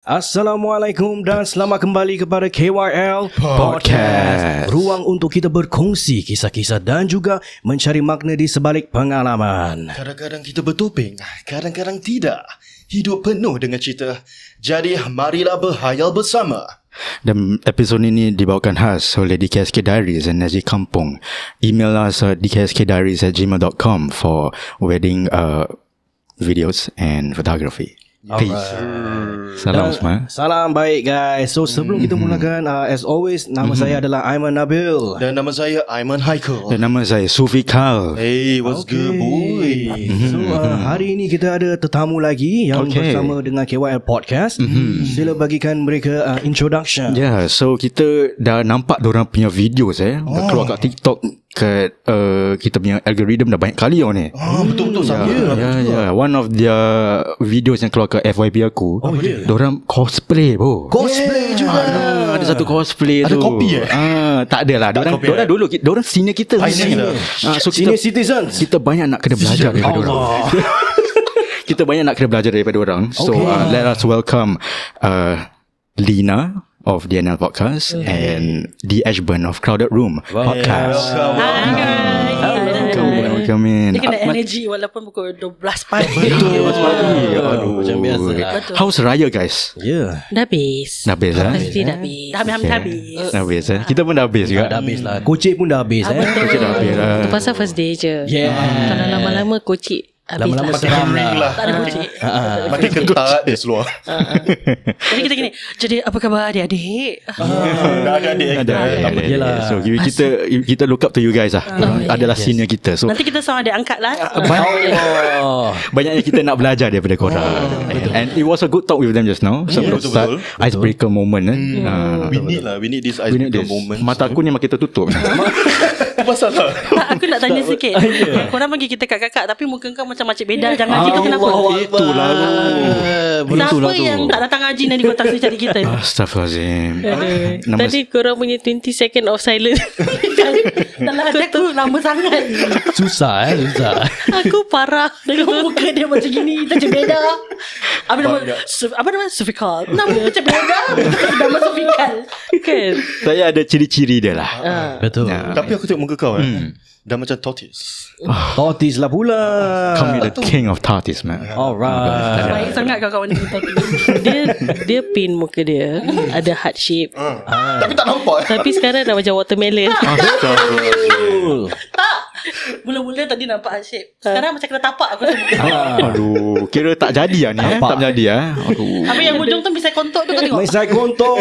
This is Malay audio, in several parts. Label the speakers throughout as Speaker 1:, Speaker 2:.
Speaker 1: Assalamualaikum dan selamat kembali kepada KYL
Speaker 2: Podcast.
Speaker 1: Ruang untuk kita berkongsi kisah-kisah dan juga mencari makna di sebalik pengalaman.
Speaker 2: Kadang-kadang kita bertopeng, kadang-kadang tidak. Hidup penuh dengan cerita. Jadi marilah berhayal bersama.
Speaker 3: Dan episod ini dibawakan khas oleh DKSK Diaries dan Najib Kampung. Email us at dkskdiaries@gmail.com for wedding videos and photography. Peace. Salam semua.
Speaker 1: Salam baik guys. So sebelum kita mulakan, as always, nama saya adalah Aiman Nabil.
Speaker 2: Dan nama saya Aiman Haikal.
Speaker 3: Dan nama saya Sufi Kal.
Speaker 2: Hey, what's good boy?
Speaker 1: So hari ini kita ada tetamu lagi yang bersama dengan KYL Podcast. Sila bagikan mereka introduction.
Speaker 3: Ya, so kita dah nampak diorang punya videos keluar kat TikTok. Kat kita punya algorithm dah banyak kali ni.
Speaker 2: Betul-betul sama.
Speaker 3: Ya. One of their videos yang keluar ke FYP aku. Diorang cosplay
Speaker 1: Cosplay juga.
Speaker 3: Ada satu cosplay
Speaker 2: ada
Speaker 3: tu.
Speaker 2: Ada kopi
Speaker 3: tak adalah. Diorang dulu diorang senior kita.
Speaker 1: So senior citizens.
Speaker 3: Kita banyak nak kena belajar daripada diorang. Kita banyak nak kena belajar daripada diorang. So let us welcome Lina of DNL Podcast and D. Ashburn of Crowded Room Podcast.
Speaker 4: Hi guys.
Speaker 3: Welcome in.
Speaker 4: Dia kena energy walaupun pukul 12 pagi.
Speaker 1: Aduh, macam biasa.
Speaker 3: How's Raya guys?
Speaker 1: Ya.
Speaker 4: Dah habis.
Speaker 3: Dah habis
Speaker 4: Pasti dah habis. Dah habis.
Speaker 3: Dah habis Kita pun dah habis juga.
Speaker 1: Dah habis lah. Kocik pun dah habis
Speaker 3: Kocik dah habis lah.
Speaker 4: Itu pasal first day je. Kalau lama-lama kocik habis
Speaker 1: Lama-lama
Speaker 4: lah.
Speaker 1: seram
Speaker 2: lah.
Speaker 4: Tak ada kocik.
Speaker 2: Makin ketat dia seluar.
Speaker 4: Jadi kita gini. Jadi apa khabar adik-adik?
Speaker 2: Dah ada adik.
Speaker 1: Yelah.
Speaker 3: So kita look up to you guys lah. Adalah senior kita. So
Speaker 4: Nanti kita sama adik angkat lah.
Speaker 3: banyaknya kita nak belajar daripada korang. And it was a good talk with them just now. Sebelum start icebreaker moment.
Speaker 2: We need this icebreaker moment.
Speaker 3: Mata aku ni makin tertutup.
Speaker 2: Apa salah?
Speaker 4: Aku nak tanya sikit. Korang panggil kita kakak-kakak tapi muka kau macam makcik bedal. Jangan gitu kenapa?
Speaker 3: Itulah
Speaker 4: Siapa yang tak datang ngaji nanti kau tak cari kita?
Speaker 3: Astaghfirullahaladzim.
Speaker 5: Tadi korang punya 20 second of silence.
Speaker 4: Dalam hati aku lama sangat.
Speaker 1: Susah.
Speaker 5: Aku parah.
Speaker 4: Tengok muka dia macam gini. Macam beda. Apa nama Sufikal. Nama macam beda. Nama Sufikal.
Speaker 5: Kan?
Speaker 3: Saya ada ciri-ciri dia lah.
Speaker 1: Betul.
Speaker 2: Tapi aku tengok muka kau dah macam tortoise.
Speaker 1: Tortoise lah pula.
Speaker 3: Call me the king of tortoise, man.
Speaker 1: Alright.
Speaker 4: Baik sangat kau kawan kita.
Speaker 5: Dia pin muka dia. Ada heart shape.
Speaker 2: Tapi tak nampak.
Speaker 5: Tapi sekarang dah macam watermelon.
Speaker 3: Astagfirullah.
Speaker 4: Tak. Mula-mula tadi nampak heart shape. Sekarang macam kena tapak aku.
Speaker 3: Aduh, kira tak jadi lah ni. Tak jadi lah.
Speaker 4: Habis yang hujung tu misai kontok tu kau tengok.
Speaker 1: Misai kontor.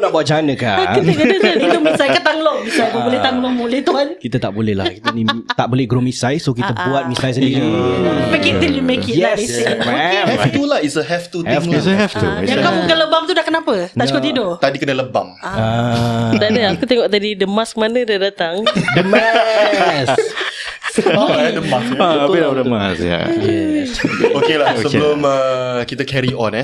Speaker 1: Nak buat macam mana kan?
Speaker 4: Itu misai ke tanglong. Misai aku boleh tanglong boleh tuan.
Speaker 1: Kita tak boleh lah. Kita ni tak boleh grow misai. So kita buat misai sendiri.
Speaker 4: Make it till you make it.
Speaker 1: Yes, ma'am.
Speaker 2: Have to lah. It's a have to thing
Speaker 3: It's a
Speaker 2: lah.
Speaker 3: have to.
Speaker 4: Yang kau muka lebam tu dah kenapa? Tak cukup tidur?
Speaker 2: Tadi kena lebam.
Speaker 5: Tak ada. Aku tengok tadi The Mask mana dah datang.
Speaker 1: The mess.
Speaker 2: Lemas.
Speaker 3: Habis dah lemas ya.
Speaker 2: Okay lah. Sebelum kita carry on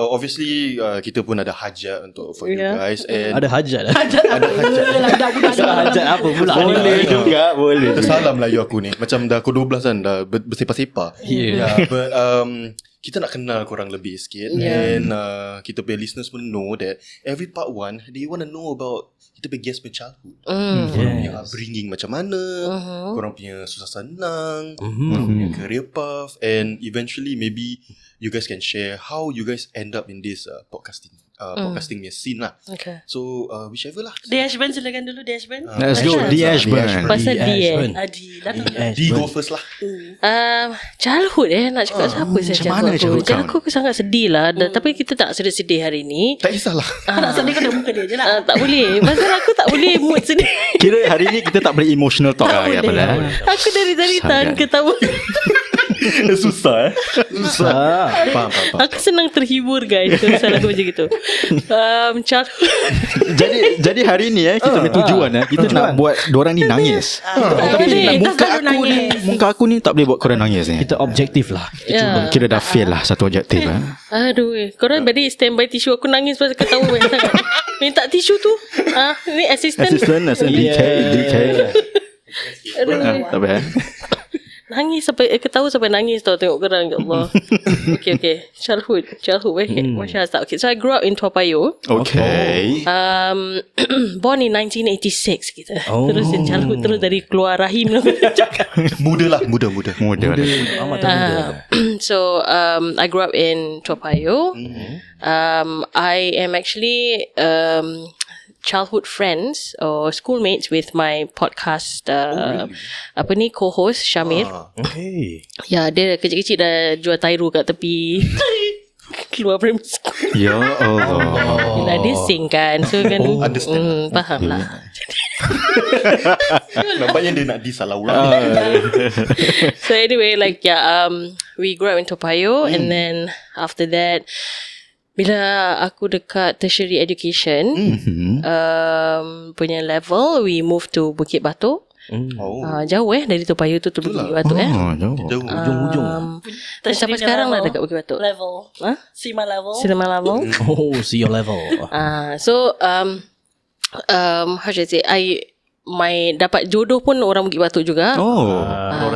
Speaker 2: obviously kita pun ada hajat untuk for you guys. And
Speaker 1: Ada hajat lah.
Speaker 4: Ada hajat.
Speaker 1: Hajat apa pula?
Speaker 3: Boleh juga, boleh.
Speaker 2: tersalam lah you aku ni. Macam dah pukul 12 kan. Dah bersepah-sepah.
Speaker 1: Yeah.
Speaker 2: But kita nak kenal korang lebih sikit. And kita punya listeners pun know that every part 1 they want to know about kita punya guest punya childhood. Korang punya upbringing macam mana, korang punya susah senang, korang punya career path, and eventually maybe you guys can share how you guys end up in this podcasting punya scene lah.
Speaker 5: Okay.
Speaker 2: So whichever lah.
Speaker 4: Dashburn silakan dulu Dashburn.
Speaker 3: Let's go, D. Ashburn.
Speaker 5: Pasal dia
Speaker 4: Adi
Speaker 2: D go first lah.
Speaker 5: childhood nak cakap siapa saya
Speaker 3: macam mana childhood
Speaker 5: Childhood aku sangat sedih lah. Tapi kita tak sedih-sedih hari ni.
Speaker 2: Tak kisahlah.
Speaker 4: Kau nak sedih kau dah muka dia je lah.
Speaker 5: Tak boleh. Pasal aku tak boleh mood sedih.
Speaker 3: Kira hari ni kita tak boleh emotional talk lah.
Speaker 5: Aku dari tahan ketawa.
Speaker 2: Susah Faham.
Speaker 5: Aku senang terhibur guys. Kalau aku macam gitu. Childhood.
Speaker 3: Jadi hari ni kita punya tujuan kita nak buat dorang ni nangis.
Speaker 4: Tapi
Speaker 3: Muka aku ni tak boleh buat korang nangis ni.
Speaker 1: Kita objektif lah.
Speaker 3: Kira dah fail lah satu objektif.
Speaker 5: Aduh, korang balik standby tisu. Aku nangis pasal ketawa banyak sangat. Minta tisu tu. Ni assistant
Speaker 3: DK.
Speaker 5: Aduh.
Speaker 3: Tak payah.
Speaker 5: Nangis sampai ketawa sampai nangis tau tengok korang. Ya Allah. Okay. Childhood. Masya Allah. Okay, so I grew up in Toa Payoh.
Speaker 3: Okay.
Speaker 5: Born in 1986 kita. Terus in childhood terus dari keluar rahim.
Speaker 2: Muda.
Speaker 5: So I grew up in Toa Payoh. I am actually childhood friends or schoolmates with my podcast co-host Syamir.
Speaker 1: Okay.
Speaker 5: Ya, dia kecil-kecil dah jual Tyro kat tepi keluar primary school.
Speaker 3: Ya Allah.
Speaker 5: Yelah, dia sing kan. So kan faham lah.
Speaker 2: Nampaknya dia nak disalah orang.
Speaker 5: So anyway, like we grew up in Toa Payoh, and then after that, bila aku dekat tertiary education punya level, we moved to Bukit Batok. Jauh dari Toa Payoh tu Bukit Batok
Speaker 2: Jauh.
Speaker 1: Ujung-ujung.
Speaker 5: Sampai sekarang lah dekat Bukit Batok.
Speaker 4: Level. Sima level.
Speaker 1: See your level.
Speaker 5: So how should I say, my dapat jodoh pun orang Bukit Batok juga.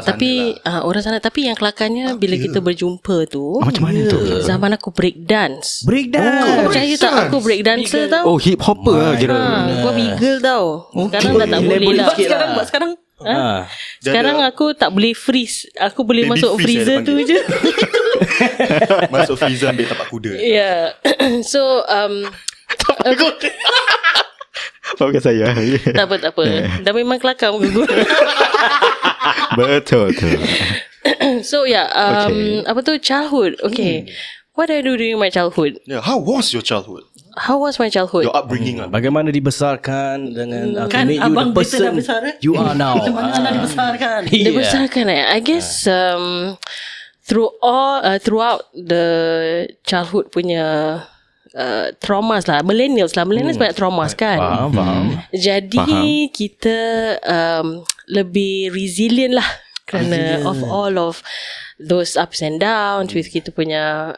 Speaker 5: Tapi orang sana. Tapi yang kelakarnya bila kita berjumpa tu,
Speaker 3: Macam mana tu?
Speaker 5: zaman aku break dance.
Speaker 1: Breakdance.
Speaker 5: Percaya tak aku break dancer tau?
Speaker 3: Oh, hip hopper lah kira.
Speaker 5: Gua beagle tau. Sekarang dah tak boleh lah. Sekarang aku tak boleh freeze. Aku boleh
Speaker 2: Baby
Speaker 5: masuk
Speaker 2: freeze
Speaker 5: freezer
Speaker 2: dia
Speaker 5: tu je.
Speaker 2: Masuk freezer ambil tapak kuda.
Speaker 5: Yeah. So
Speaker 3: Maafkan saya.
Speaker 5: tak apa. Dah memang kelakar muka gua.
Speaker 3: Betul.
Speaker 5: So apa tu, childhood. Okay. What did I do during my childhood?
Speaker 2: Yeah, how was your childhood?
Speaker 5: How was my childhood?
Speaker 2: Your upbringing lah.
Speaker 1: Bagaimana dibesarkan dengan
Speaker 4: Kan
Speaker 1: made you the
Speaker 4: abang kita dah
Speaker 1: person
Speaker 4: besar
Speaker 1: you are now.
Speaker 4: Macam mana anda dibesarkan?
Speaker 5: Dibesarkan I guess throughout the childhood punya traumas lah. Millennials banyak traumas kan.
Speaker 1: Faham.
Speaker 5: Jadi kita lebih resilient lah kerana of all of those ups and downs with kita punya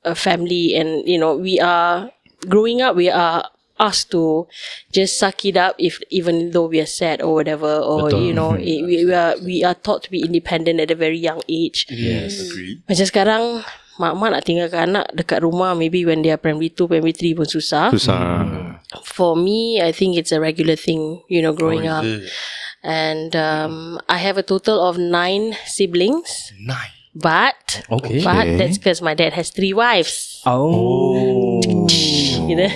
Speaker 5: a family, and you know, we are growing up, we are asked to just suck it up even though we are sad or whatever, or
Speaker 1: Betul.
Speaker 5: you know, we are taught to be independent at a very young age.
Speaker 1: Yes.
Speaker 2: Agree.
Speaker 5: Macam sekarang mak-mak nak tinggalkan anak dekat rumah, maybe when they are primary 2, primary 3 pun susah. For me, I think it's a regular thing, you know, growing up. And I have a total of 9 siblings.
Speaker 2: 9.
Speaker 5: But
Speaker 1: Okay.
Speaker 5: that's because my dad has 3 wives.
Speaker 1: Oh.
Speaker 5: Gitu.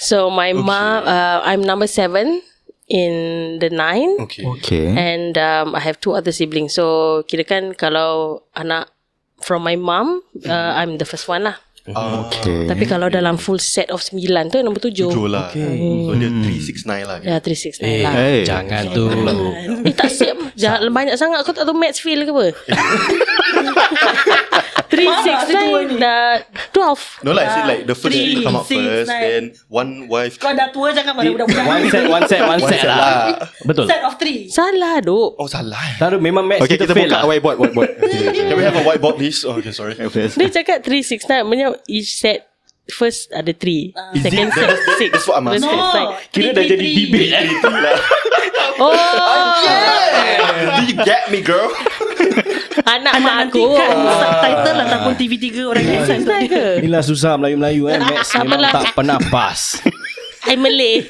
Speaker 5: So my mom, I'm number 7 in the 9.
Speaker 2: Okay.
Speaker 5: And I have 2 other siblings. So kirakan kalau anak from my mom, I'm the first one lah.
Speaker 3: Okay.
Speaker 5: Tapi kalau dalam full set of 9 tu nombor 7.
Speaker 2: 7 lah. So dia 369 lah.
Speaker 5: Ya, 369 lah.
Speaker 1: Jangan tu.
Speaker 5: Tak siap. Jangan banyak sangat. Aku tak tahu maths fail ke apa. 369 dah 12.
Speaker 2: No lah, I say like the first
Speaker 4: 3,
Speaker 2: come out
Speaker 4: 6,
Speaker 2: first,
Speaker 4: 9.
Speaker 2: then one wife.
Speaker 4: Kau dah tua jangan pada budak-budak.
Speaker 1: One set lah. Betul.
Speaker 4: Set of 3.
Speaker 5: Salah duk.
Speaker 2: Oh salah.
Speaker 1: Taruh memang maths
Speaker 3: Okay, kita
Speaker 1: fail
Speaker 3: buka
Speaker 1: lah.
Speaker 3: whiteboard.
Speaker 2: Can we have a whiteboard please? Oh, okay, sorry.
Speaker 5: Dia cakap 369. Maksudnya each set first ada 3. Second set 6.
Speaker 2: That's what I'm asking.
Speaker 4: No.
Speaker 1: Kira dah jadi debate.
Speaker 5: Oh,
Speaker 2: Do you get me, girl?
Speaker 5: anak mak
Speaker 4: Nanti
Speaker 5: aku.
Speaker 4: kan subtitle ataupun TV3 orang yang
Speaker 5: Susah ke?
Speaker 1: Inilah susah Melayu-Melayu maths memang
Speaker 5: Apalah.
Speaker 1: tak pernah pas.
Speaker 5: I Malay.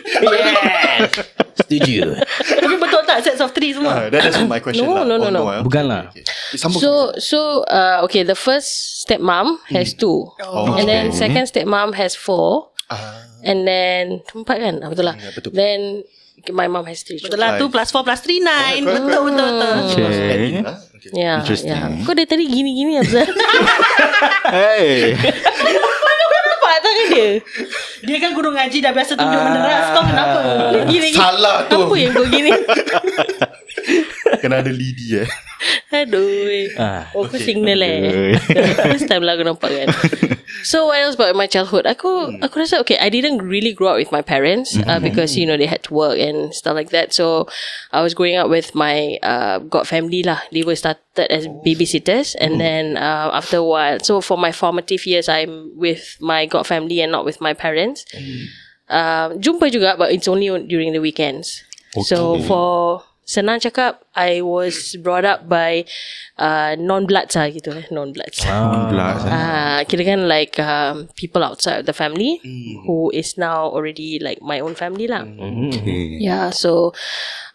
Speaker 1: Setuju.
Speaker 4: Tapi betul tak sets of 3 semua?
Speaker 2: That's my question
Speaker 5: No,
Speaker 2: lah.
Speaker 5: no.
Speaker 1: Bukanlah.
Speaker 5: So okay, the first stepmom has 2. And then second stepmom has 4. And then 4 kan? Betul lah.
Speaker 2: Ya, betul.
Speaker 5: Then my mom has 3.
Speaker 4: Betul lah, 2 plus 4 plus 3, 9. Betul.
Speaker 3: Okay.
Speaker 5: Ya,
Speaker 3: Interesting.
Speaker 5: ya. Kau dari tadi gini-gini Abzal.
Speaker 3: Hey.
Speaker 5: Nampak tangan dia?
Speaker 4: Dia kan guru ngaji dah biasa tunjuk meneras. Kau kenapa?
Speaker 5: Gini-gini.
Speaker 2: Salah tu.
Speaker 5: Apa yang kau gini?
Speaker 2: Kena ada lidi
Speaker 5: Aduh. Oh, kau signal First time lah aku nampak kan. So what else about my childhood? Aku rasa okay, I didn't really grow up with my parents because you know they had to work and stuff like that. So I was growing up with my god family lah. They were started as babysitters, and then after a while, so for my formative years I'm with my god family and not with my parents. Jumpa juga, but it's only during the weekends. So for senang cakap, I was brought up by non-bloods lah gitu non-bloods. Kira kan like people outside of the family who is now already like my own family lah. Yeah, so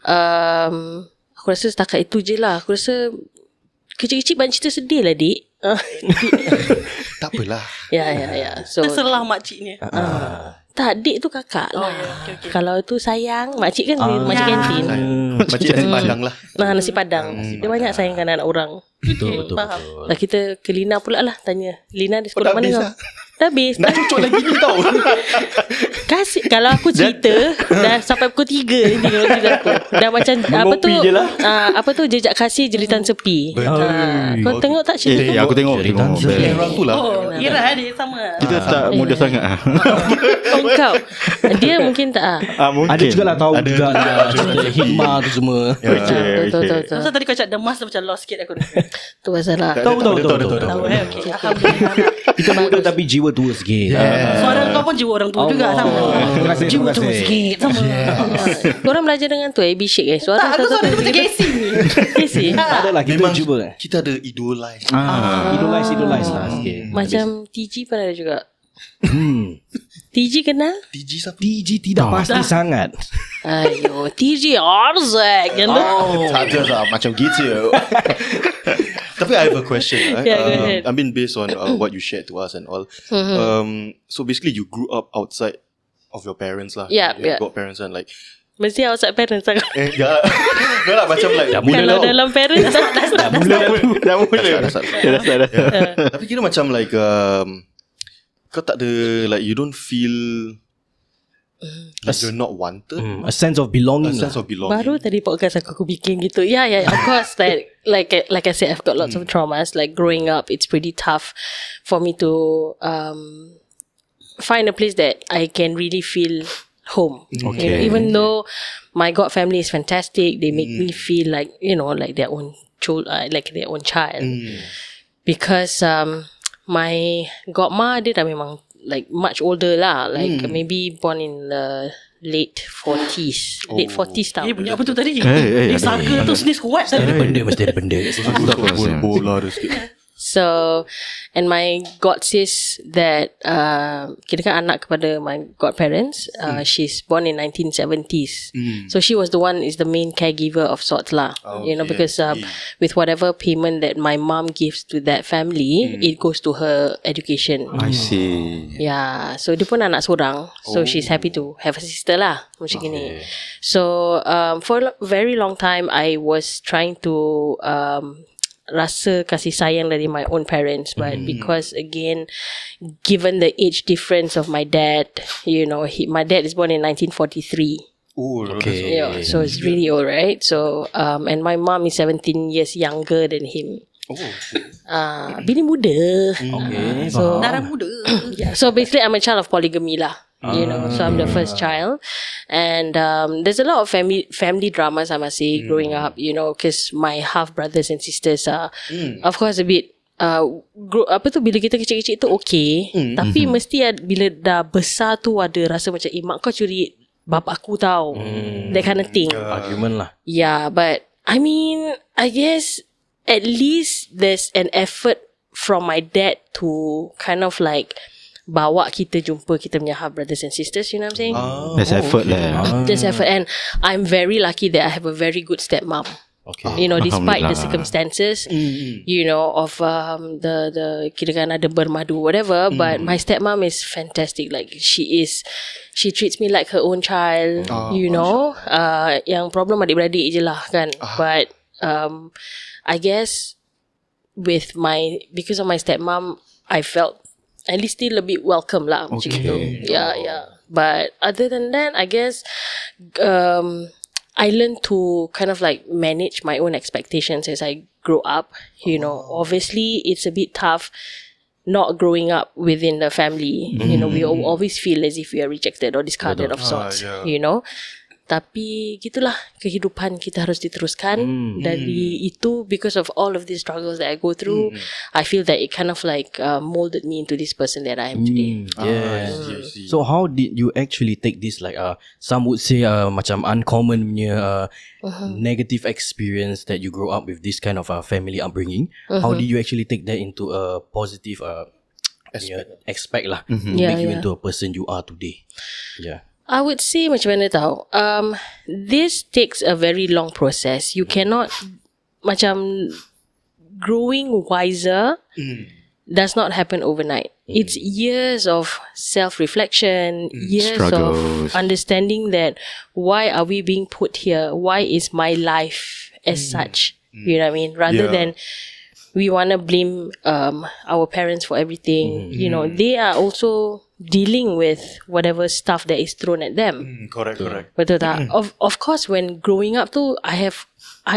Speaker 5: aku rasa setakat itu je lah. Aku rasa kecil-kecil banyak cerita sedih lah dik.
Speaker 2: Tak apalah.
Speaker 5: Ya. So
Speaker 4: terserah makciknya.
Speaker 5: tak, dik tu kakak lah.
Speaker 4: Okay.
Speaker 5: Kalau tu sayang, makcik kan makcik kantin.
Speaker 2: Makcik nasi padang lah.
Speaker 5: Nah, nasi padang. Dia banyak sayangkan anak orang.
Speaker 1: Betul.
Speaker 5: Lah kita ke Lina pula lah tanya. Lina di sekolah mana kau?
Speaker 2: Lah.
Speaker 5: Dah habis.
Speaker 2: Nak cucuk lagi ni tau.
Speaker 5: Kasih. Kalau aku cerita dah sampai pukul 3 ni kalau cerita aku. Dah macam apa tu? Apa tu jejak kasih jeritan sepi. Kau tengok tak cerita tu?
Speaker 3: Aku tengok.
Speaker 2: Orang tu lah.
Speaker 4: Kira dia sama.
Speaker 3: Kita tak mudah sangat.
Speaker 5: Kau. Dia mungkin tak.
Speaker 3: Mungkin.
Speaker 1: Ada juga lah tahu juga lah cerita hikmah tu semua.
Speaker 5: Betul.
Speaker 4: Masa tadi kau cakap demas macam lost sikit aku.
Speaker 5: Tu pasal lah.
Speaker 1: Tahu.
Speaker 4: Tahu okay. Alhamdulillah.
Speaker 1: Kita muda tapi jiwa tua sikit.
Speaker 4: Suara kau pun jiwa orang tua juga sama.
Speaker 1: Terima kasih.
Speaker 4: Jiwa tua sikit sama.
Speaker 5: Korang belajar dengan tu AB Shake suara
Speaker 4: Tak, aku suara macam Casey ni.
Speaker 5: Casey.
Speaker 1: Tak adalah kita
Speaker 2: Memang
Speaker 1: cuba.
Speaker 2: kita ada idolize.
Speaker 1: Idolize lah sikit.
Speaker 5: Macam TG pun ada juga. TG kenal?
Speaker 2: TG siapa?
Speaker 1: TG tidak pasti sangat.
Speaker 5: Ayo, TG Arzak kan tu.
Speaker 2: Tak ada lah macam gitu. Tapi I have a question.
Speaker 5: Yeah, go ahead.
Speaker 2: I mean based on what you shared to us and all. So basically you grew up outside of your parents lah.
Speaker 5: Yeah.
Speaker 2: Godparents and like
Speaker 5: Mesti outside parents lah.
Speaker 2: ya lah macam like
Speaker 5: Kalau dalam parents
Speaker 3: Dah mula.
Speaker 2: Tapi kira macam like kau tak ada like you don't feel like you're not wanted.
Speaker 1: A sense of belonging.
Speaker 5: Baru tadi podcast aku bikin gitu. Yeah, of course. Like I said, I've got lots of traumas. Like growing up, it's pretty tough for me to find a place that I can really feel home.
Speaker 3: Okay.
Speaker 5: You know, even though my god family is fantastic, they make me feel like like their own child, because my godma dia dah memang like much older lah, like maybe born in the late 40s. Late 40s tau.
Speaker 4: Bunyi apa tu tadi?
Speaker 3: Hey,
Speaker 4: saka tu sneeze kuat tadi.
Speaker 1: Mesti ada benda.
Speaker 2: Bola ada sikit.
Speaker 5: So, and my god sis that kira kan anak kepada my godparents, she's born in 1970s. So she was the one is the main caregiver of sorts lah. Because with whatever payment that my mom gives to that family, it goes to her education.
Speaker 3: I see.
Speaker 5: Yeah, so dia pun anak seorang. So she's happy to have a sister lah macam gini. So for a very long time I was trying to rasa kasih sayang dari my own parents, but because again given the age difference of my dad, my dad is born in 1943.
Speaker 1: Okay.
Speaker 5: Yeah, so it's really old, right? So and my mom is 17 years younger than him. Bini muda.
Speaker 1: Okay.
Speaker 5: So
Speaker 4: Darah muda.
Speaker 5: yeah, so basically I'm a child of polygamy lah. So I'm the first child, and there's a lot of family dramas I must say growing up, because my half brothers and sisters are of course a bit bila kita kecil-kecil tu okay, tapi mesti bila dah besar tu ada rasa macam mak kau curi bapak aku tau, that kind of thing.
Speaker 1: Argument lah.
Speaker 5: Yeah, but I mean I guess at least there's an effort from my dad to kind of like bawa kita jumpa kita punya half brothers and sisters, you know what I'm saying?
Speaker 3: There's effort lah.
Speaker 5: There's effort, and I'm very lucky that I have a very good stepmom.
Speaker 1: Okay.
Speaker 5: Despite the circumstances, of the kira-kira ada bermadu whatever, but my stepmom is fantastic. Like she treats me like her own child. Yang problem adik-beradik je lah kan. But I guess because of my stepmom, I felt at least still a bit welcome lah macam gitu. Yeah. But other than that, I guess I learned to kind of like manage my own expectations as I grow up. Obviously it's a bit tough not growing up within the family. We always feel as if we are rejected or discarded of sorts. Tapi gitulah kehidupan kita harus diteruskan. Dari itu, because of all of these struggles that I go through, I feel that it kind of like molded me into this person that I am today.
Speaker 2: Yes.
Speaker 1: So how did you actually take this, like some would say macam uncommon punya negative experience that you grow up with this kind of family upbringing? How did you actually take that into a positive aspect lah, to make you into a person you are today?
Speaker 5: I would say macam mana tahu, this takes a very long process. You cannot macam growing wiser does not happen overnight. It's years of self-reflection, years
Speaker 3: Struggles.
Speaker 5: of understanding that why are we being put here? Why is my life as such? You know what I mean? Rather than we want to blame our parents for everything. You know, they are also dealing with whatever stuff that is thrown at them.
Speaker 2: Correct.
Speaker 5: Betul tak? Of course, when growing up tu, I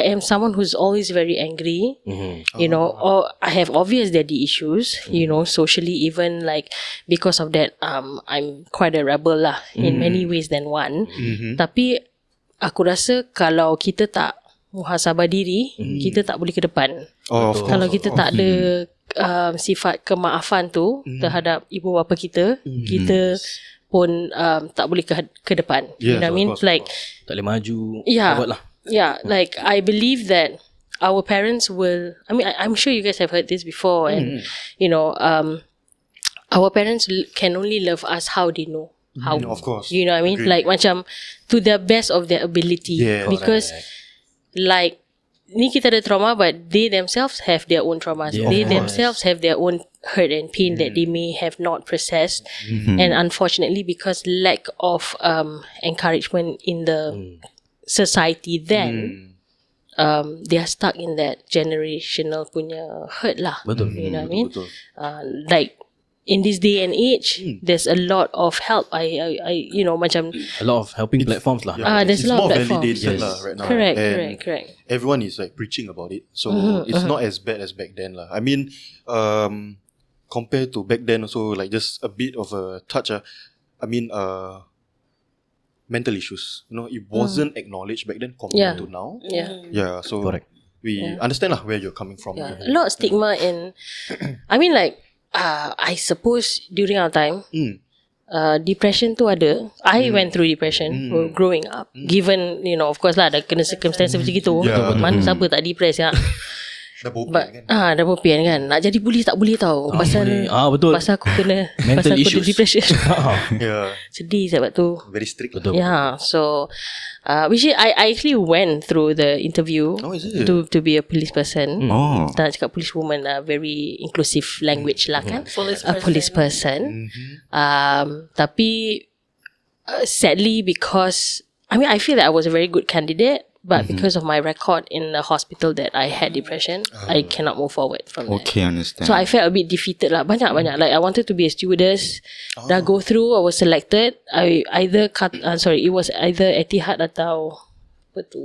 Speaker 5: am someone who's always very angry. You know, or I have obvious daddy issues. You know, socially, even like because of that, I'm quite a rebel lah in many ways than one. Tapi aku rasa kalau kita tak muhasabah diri, kita tak boleh ke depan. Kalau kita tak ada sifat kemaafan tu terhadap ibu bapa kita, kita pun tak boleh ke depan. You know what I mean? Like
Speaker 1: Tak boleh maju.
Speaker 5: Like I believe that our parents will, I mean, I'm sure you guys have heard this before, and you know, our parents can only love us how they know how.
Speaker 2: Of course.
Speaker 5: You know what I mean?
Speaker 2: Agreed.
Speaker 5: Like macam to the best of their ability. Because like ni kita ada trauma, but they themselves have their own traumas. They themselves have their own hurt and pain that they may have not processed. And unfortunately, because lack of encouragement in the society then, they are stuck in that generational punya hurt lah.
Speaker 1: Betul.
Speaker 5: You know what I mean? Like in this day and age, there's a lot of help. I you know, macam
Speaker 1: A lot of helping platforms lah.
Speaker 5: there's
Speaker 2: It's
Speaker 5: a lot
Speaker 2: more
Speaker 5: of platforms.
Speaker 2: validated lah right now.
Speaker 5: Correct.
Speaker 2: Everyone is like preaching about it, so it's not as bad as back then lah. I mean, compared to back then, also like just a bit of a touch. I mean, mental issues. You know, it wasn't acknowledged back then compared to now. Yeah. So
Speaker 1: Correct.
Speaker 2: we understand lah where you're coming from.
Speaker 5: A lot of stigma in. I mean, like I suppose during our time, depression tu ada. I went through depression growing up. Given, you know, of course lah, ada kena circumstance macam gitu. Mana siapa tak depress ya?
Speaker 2: Dah bopian kan?
Speaker 5: Dah bopian kan. Nak jadi polis tak boleh tau. Pasal
Speaker 1: betul.
Speaker 5: pasal aku kena
Speaker 1: Mental
Speaker 5: pasal aku
Speaker 1: issues.
Speaker 5: ada depression.
Speaker 2: Yeah.
Speaker 5: Sedih sebab tu.
Speaker 2: Very strict.
Speaker 1: Betul.
Speaker 5: Yeah, so which I actually went through the interview
Speaker 2: is it?
Speaker 5: to be a police person. Tak nak cakap police woman lah, very inclusive language lah kan. Police person. Tapi sadly, because I mean, I feel that I was a very good candidate, but because of my record in the hospital that I had depression, I cannot move forward from there.
Speaker 3: Okay, understand.
Speaker 5: So I felt a bit defeated lah. Banyak. Like I wanted to be a stewardess. Dah go through. I was selected. It was either Etihad atau apa tu,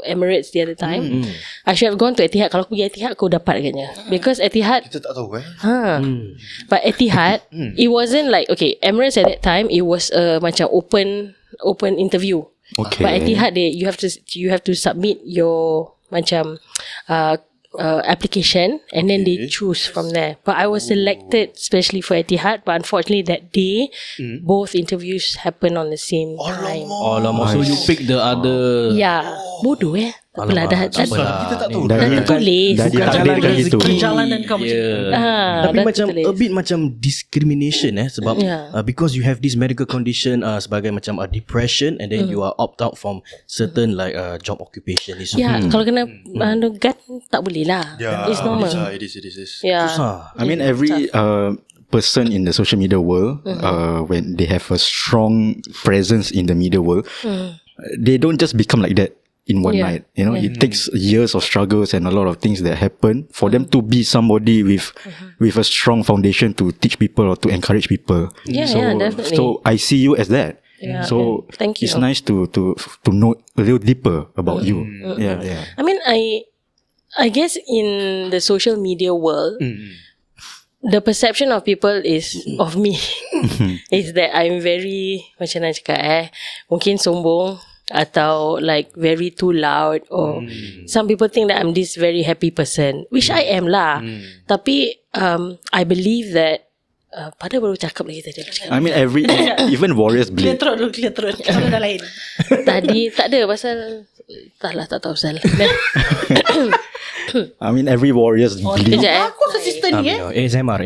Speaker 5: Emirates the other time. I should have gone to Etihad. Kalau aku pergi Etihad, aku dapat agaknya. Because Etihad,
Speaker 2: Kita tak tahu
Speaker 5: but Etihad, it wasn't like, okay, Emirates at that time, it was a macam open interview.
Speaker 3: Okay.
Speaker 5: But Etihad, you have to submit your macam application, and then they choose from there. But I was selected especially for Etihad, but unfortunately that day both interviews happened on the same time.
Speaker 1: Alamak, so you pick the other.
Speaker 5: Ya, bodoh Apalah, dah
Speaker 2: Kita tak tahu.
Speaker 5: dah tertulis.
Speaker 3: Dah ditakdirkan gitu.
Speaker 4: Perjalanan kau macam tu.
Speaker 1: Tapi
Speaker 5: dah
Speaker 1: macam
Speaker 5: tertulis.
Speaker 1: a bit macam discrimination sebab because you have this medical condition sebagai macam depression, and then you are opt out from certain like job occupation.
Speaker 5: Ya, kalau kena GAT tak boleh lah.
Speaker 2: Yeah,
Speaker 5: It's normal.
Speaker 2: It is.
Speaker 5: Ya.
Speaker 3: I mean, every person in the social media world, when they have a strong presence in the media world, they don't just become like that in one night. You know, it takes years of struggles and a lot of things that happen for them to be somebody with a strong foundation to teach people or to encourage people.
Speaker 5: Yeah, definitely.
Speaker 3: So I see you as that.
Speaker 5: Yeah,
Speaker 3: So
Speaker 5: thank you.
Speaker 3: it's nice to know a little deeper about you. Yeah.
Speaker 5: I mean, I guess in the social media world, the perception of people of me is that I'm very, macam nak cakap mungkin sombong. atau like very too loud, or some people think that I'm this very happy person, which I am lah. Tapi I believe that pada baru cakap lagi tadi.
Speaker 3: I mean even warriors bleed.
Speaker 4: Clear throat. Orang dah lain.
Speaker 5: Tadi tak ada pasal tak tahu pasal.
Speaker 3: I mean every warriors bleed.
Speaker 5: Kejap
Speaker 4: Aku assistant ni
Speaker 1: ASMR.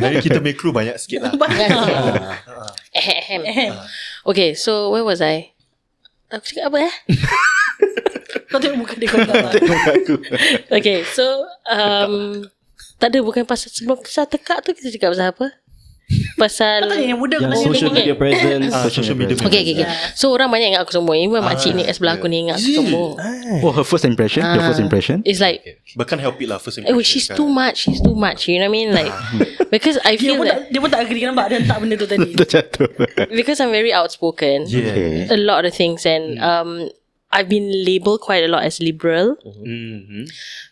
Speaker 2: Dari kita punya crew banyak sikit lah.
Speaker 5: Okay, so where was I? Aku cakap apa
Speaker 4: Kau tengok muka dia kau tahu.
Speaker 5: Okay, so tak ada, bukan pasal sebelum kita tekak tu kita cakap pasal apa? Pasal
Speaker 4: Kau tanya yang muda. Kau
Speaker 1: Yang
Speaker 4: tanya
Speaker 1: social media presence.
Speaker 2: Social media.
Speaker 5: Okay. So orang banyak ingat aku semua. Even makcik ni kat sebelah aku ni ingat aku semua.
Speaker 3: Oh, her first impression. Your first impression.
Speaker 5: It's like,
Speaker 2: But can't help it lah, first impression.
Speaker 5: oh, she's too much. You know what I mean? Like, because I
Speaker 4: Dia
Speaker 5: feel
Speaker 4: pun,
Speaker 5: that
Speaker 4: dia pun tak agree. Nampak dia letak benda tu tadi.
Speaker 3: Terjatuh.
Speaker 5: because I'm very outspoken,
Speaker 3: Okay.
Speaker 5: a lot of things, and I've been labelled quite a lot as liberal,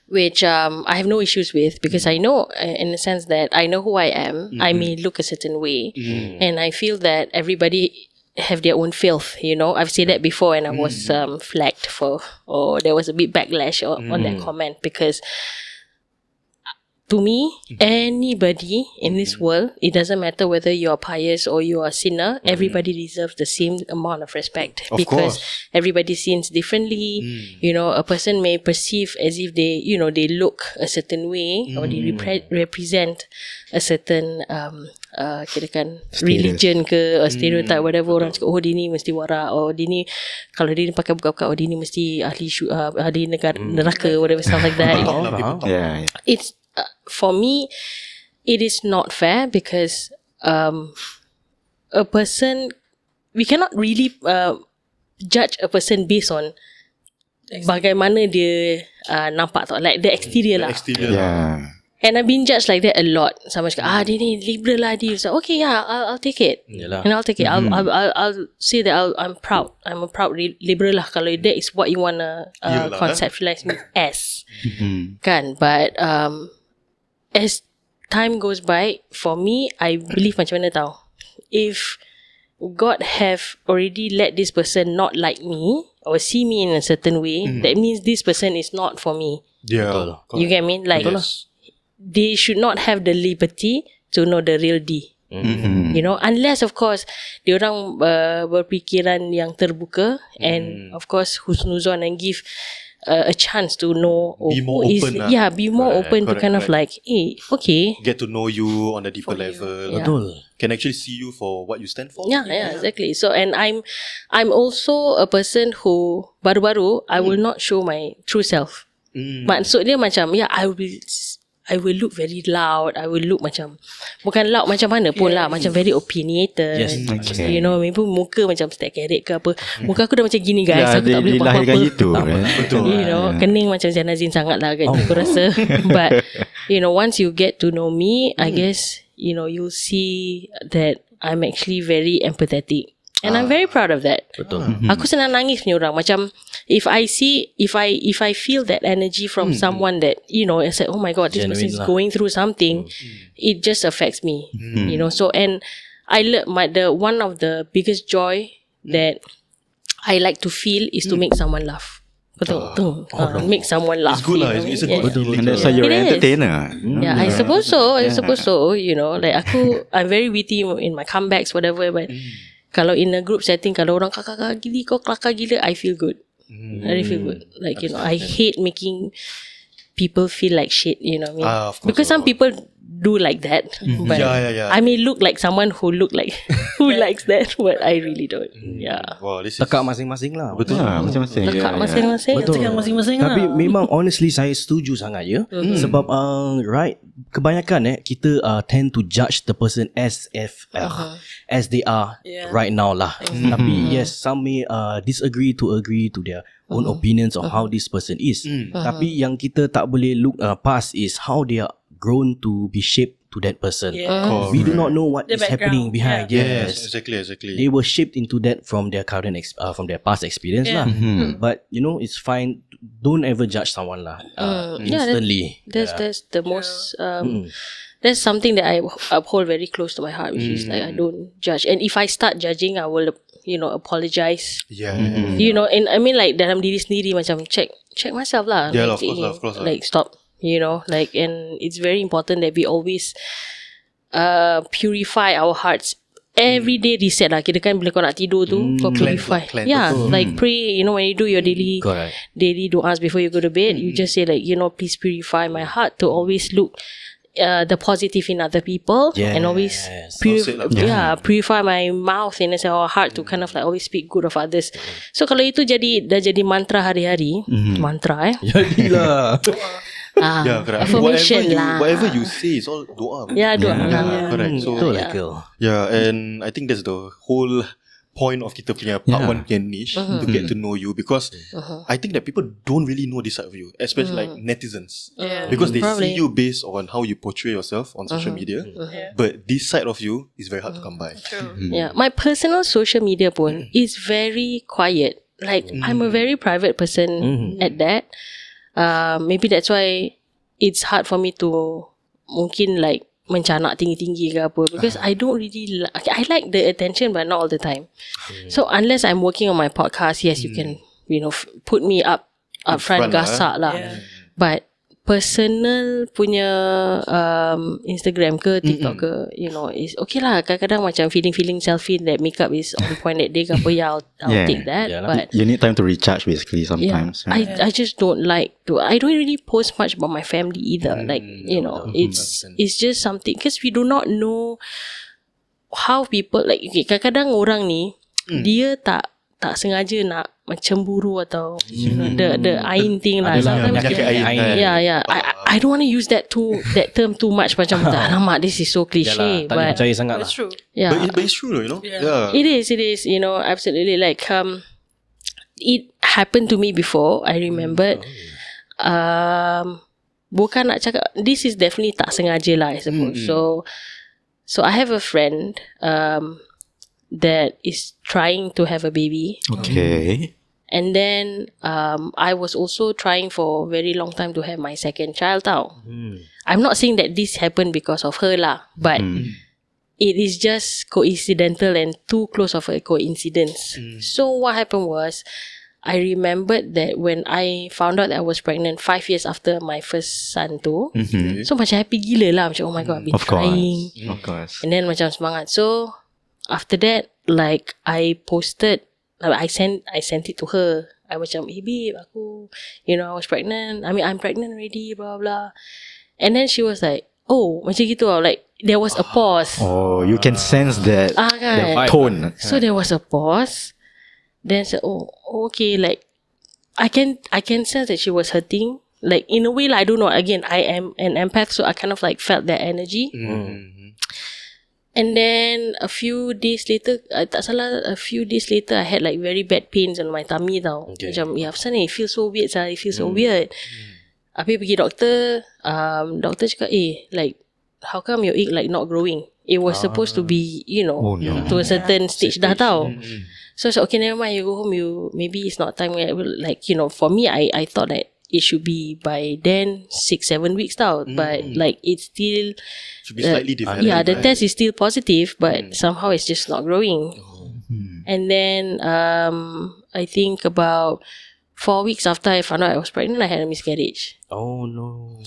Speaker 5: which I have no issues with, because I know, in the sense that I know who I am. I may look a certain way, and I feel that everybody have their own filth. You know, I've said that before, and I was flagged for, or there was a bit backlash on that comment, because to me, anybody in this world, it doesn't matter whether you're pious or you are a sinner, everybody deserves the same amount of respect.
Speaker 2: Of
Speaker 5: because
Speaker 2: course.
Speaker 5: everybody sins differently. You know, a person may perceive as if they, you know, they look a certain way, or they represent a certain kirakan religion ke, or stereotype, whatever. Orang cakap, oh dia ni mesti warak, or dia ni, kalau dia ni pakai buka-buka, oh dia ni mesti ahli negara neraka, whatever, stuff like that. You know?
Speaker 3: Yeah.
Speaker 5: It's for me, it is not fair, because a person, we cannot really judge a person based on bagaimana dia nampak tau, like the exterior lah.
Speaker 3: Yeah.
Speaker 5: And I've been judged like that a lot. Sama cakap, dia ni liberal lah dia. So, okay, yeah, I'll take it.
Speaker 1: Yalah.
Speaker 5: And I'll take it. I'll say that I'm proud. I'm a proud liberal lah. Kalau that is what you wanna conceptualize me as, kan? But as time goes by, for me, I believe macam mana tau, if God have already let this person not like me, or see me in a certain way, that means this person is not for me.
Speaker 2: Yeah.
Speaker 5: You get me? Like, they should not have the liberty to know the real D. You know, unless of course diorang berfikiran yang terbuka, and of course husnuzon, and give a chance to know,
Speaker 2: Be more
Speaker 5: who
Speaker 2: open lah.
Speaker 5: yeah, be more open to
Speaker 2: Correct,
Speaker 5: kind of like, okay,
Speaker 2: Get to know you on a deeper level.
Speaker 5: Yeah.
Speaker 1: Betul.
Speaker 2: Can actually see you for what you stand for.
Speaker 5: yeah, exactly. So, and I'm also a person who baru-baru I will not show my true self. Maksud dia macam, I will look very loud. I will look macam, bukan loud macam mana pun lah, macam very opinionated.
Speaker 1: Yes.
Speaker 3: Okay.
Speaker 5: You know, maybe muka macam stack carrot ke apa. Muka aku dah macam gini guys.
Speaker 3: Yeah,
Speaker 5: Aku tak boleh buat
Speaker 3: dilahirkan
Speaker 5: apa-apa.
Speaker 3: gitu.
Speaker 2: Betul.
Speaker 5: You know, kening macam Zainazin sangat lah kan, aku rasa. But, you know, once you get to know me, I guess, you know, you'll see that I'm actually very empathetic. And I'm very proud of that.
Speaker 1: Betul.
Speaker 5: Aku senang nangis punya orang. Macam, if I feel that energy from someone that, you know, it's like, oh my God, this
Speaker 1: Genuine
Speaker 5: person is
Speaker 1: lah.
Speaker 5: going through something, it just affects me. You know, so, and I one of the biggest joy that I like to feel is to make someone laugh. Betul. Make someone laugh.
Speaker 2: It's good lah.
Speaker 5: you know?
Speaker 2: It's a good feeling.
Speaker 3: And that's why you're
Speaker 5: It
Speaker 3: an
Speaker 5: is.
Speaker 3: entertainer.
Speaker 5: Yeah, I suppose so. You know, like I'm very witty in my comebacks, whatever. But kalau in a group setting, kalau orang kakak gila, kau kelakar gila, I feel good. I really feel good. Like, you know, I hate making people feel like shit, you know what I mean?
Speaker 2: Of course.
Speaker 5: Because some people do like that. But
Speaker 2: Yeah.
Speaker 5: I may look like someone who who likes that, but I really don't. Yeah.
Speaker 2: Wow, this is
Speaker 1: Tekak masing-masing lah.
Speaker 2: betul.
Speaker 3: Yeah, macam-macam.
Speaker 5: Lekat masing-masing.
Speaker 4: Tengah masing-masing
Speaker 1: Tapi
Speaker 4: lah.
Speaker 1: memang honestly saya setuju sangat ya. Sebab right, kebanyakan kita tend to judge the person as they are right now lah. Tapi yes, some may disagree to agree to their own opinions on how this person is. Tapi yang kita tak boleh look past is how they are grown to be shaped to that person. We do not know what
Speaker 4: The
Speaker 1: is happening
Speaker 4: background.
Speaker 1: behind.
Speaker 2: Yes,
Speaker 1: Yes.
Speaker 2: exactly.
Speaker 1: They were shaped into that from their current from their past experience lah. But you know, it's fine. Don't ever judge someone lah instantly.
Speaker 5: That's the most that's something that I uphold very close to my heart, which is like I don't judge. And if I start judging, I will, apologize.
Speaker 2: Yeah.
Speaker 5: And I mean like dalam diri sendiri macam check myself lah.
Speaker 2: Yeah,
Speaker 5: like,
Speaker 2: of course.
Speaker 5: Like stop. And it's very important that we always purify our hearts. Every day reset lah. Kira kan bila kau nak tidur tu, kau purify.
Speaker 2: Cleanse.
Speaker 5: Yeah, like pray. When you do your daily du'as before you go to bed, you just say like, please purify my heart to always look the positive in other people, and always purify my mouth and our heart to kind of like always speak good of others. So kalau itu dah jadi mantra hari-hari, mantra
Speaker 1: Jadilah.
Speaker 2: Correct.
Speaker 5: Affirmation
Speaker 2: whatever you say is all doa.
Speaker 5: Doa.
Speaker 2: Correct. So and I think that's the whole point of kita punya part 1 punya niche, to get to know you, because I think that people don't really know this side of you, especially like netizens, because they see you based on how you portray yourself on social media, but this side of you is very hard to come by.
Speaker 5: My personal social media pun is very quiet. Like I'm a very private person at that. Maybe that's why it's hard for me to mungkin like mencanak tinggi-tinggi ke apa, because I don't really I like the attention but not all the time. So unless I'm working on my podcast, yes, you can put me up front gasak lah. But personal punya Instagram ke TikTok ke, is okay lah. Kadang-kadang macam feeling selfie that makeup is on point that day ke apa, I'll take that. But
Speaker 3: you need time to recharge basically sometimes.
Speaker 5: I just don't like to. I don't really post much about my family either. Like it's just something, because we do not know how people like. Okay, kadang-kadang orang ni dia tak sengaja nak cemburu atau the ain thing lah. I don't want to use that term too much, macam alamak, this is so cliche.
Speaker 1: Tak boleh percaya sangat lah.
Speaker 4: It's true.
Speaker 2: But it's true,
Speaker 5: It is, absolutely. Like it happened to me before. I remembered. Bukan nak cakap, this is definitely tak sengaja lah, I suppose. So I have a friend that is trying to have a baby.
Speaker 3: Okay.
Speaker 5: And then I was also trying for a very long time to have my second child tau. I'm not saying that this happened because of her lah, but it is just coincidental and too close of a coincidence. So what happened was, I remembered that when I found out that I was pregnant 5 years after my first son tu, so macam happy gila lah, macam oh my god, I've been trying.
Speaker 3: Of course.
Speaker 5: And then macam semangat. So after that, like I posted, I sent it to her. I macam, hey babe, aku, I was pregnant. I mean, I'm pregnant already, blah blah. And then she was like, oh, macam gitu. Like there was a pause.
Speaker 3: Oh, you can sense that
Speaker 5: kan?
Speaker 3: tone.
Speaker 5: So there was a pause. Then I said, oh, okay. Like I can sense that she was hurting. Like in a way, like, I don't know. Again, I am an empath, so I kind of like felt that energy. And then a few days later, I had like very bad pains on my tummy tau. Macam, asal ni? It feels so weird, it feels so weird. Habis pergi doktor, doktor cakap, like, how come your egg like not growing? It was supposed to be, to a certain stage dah tau. So okay, never mind, you go home, maybe it's not time. Like, for me, I thought that it should be by then 6-7 weeks tau. But like, it's still
Speaker 2: should be slightly different.
Speaker 5: The test is still positive, but somehow it's just not growing. And then I think about 4 weeks after I found out I was pregnant, I had a miscarriage.
Speaker 1: Oh no.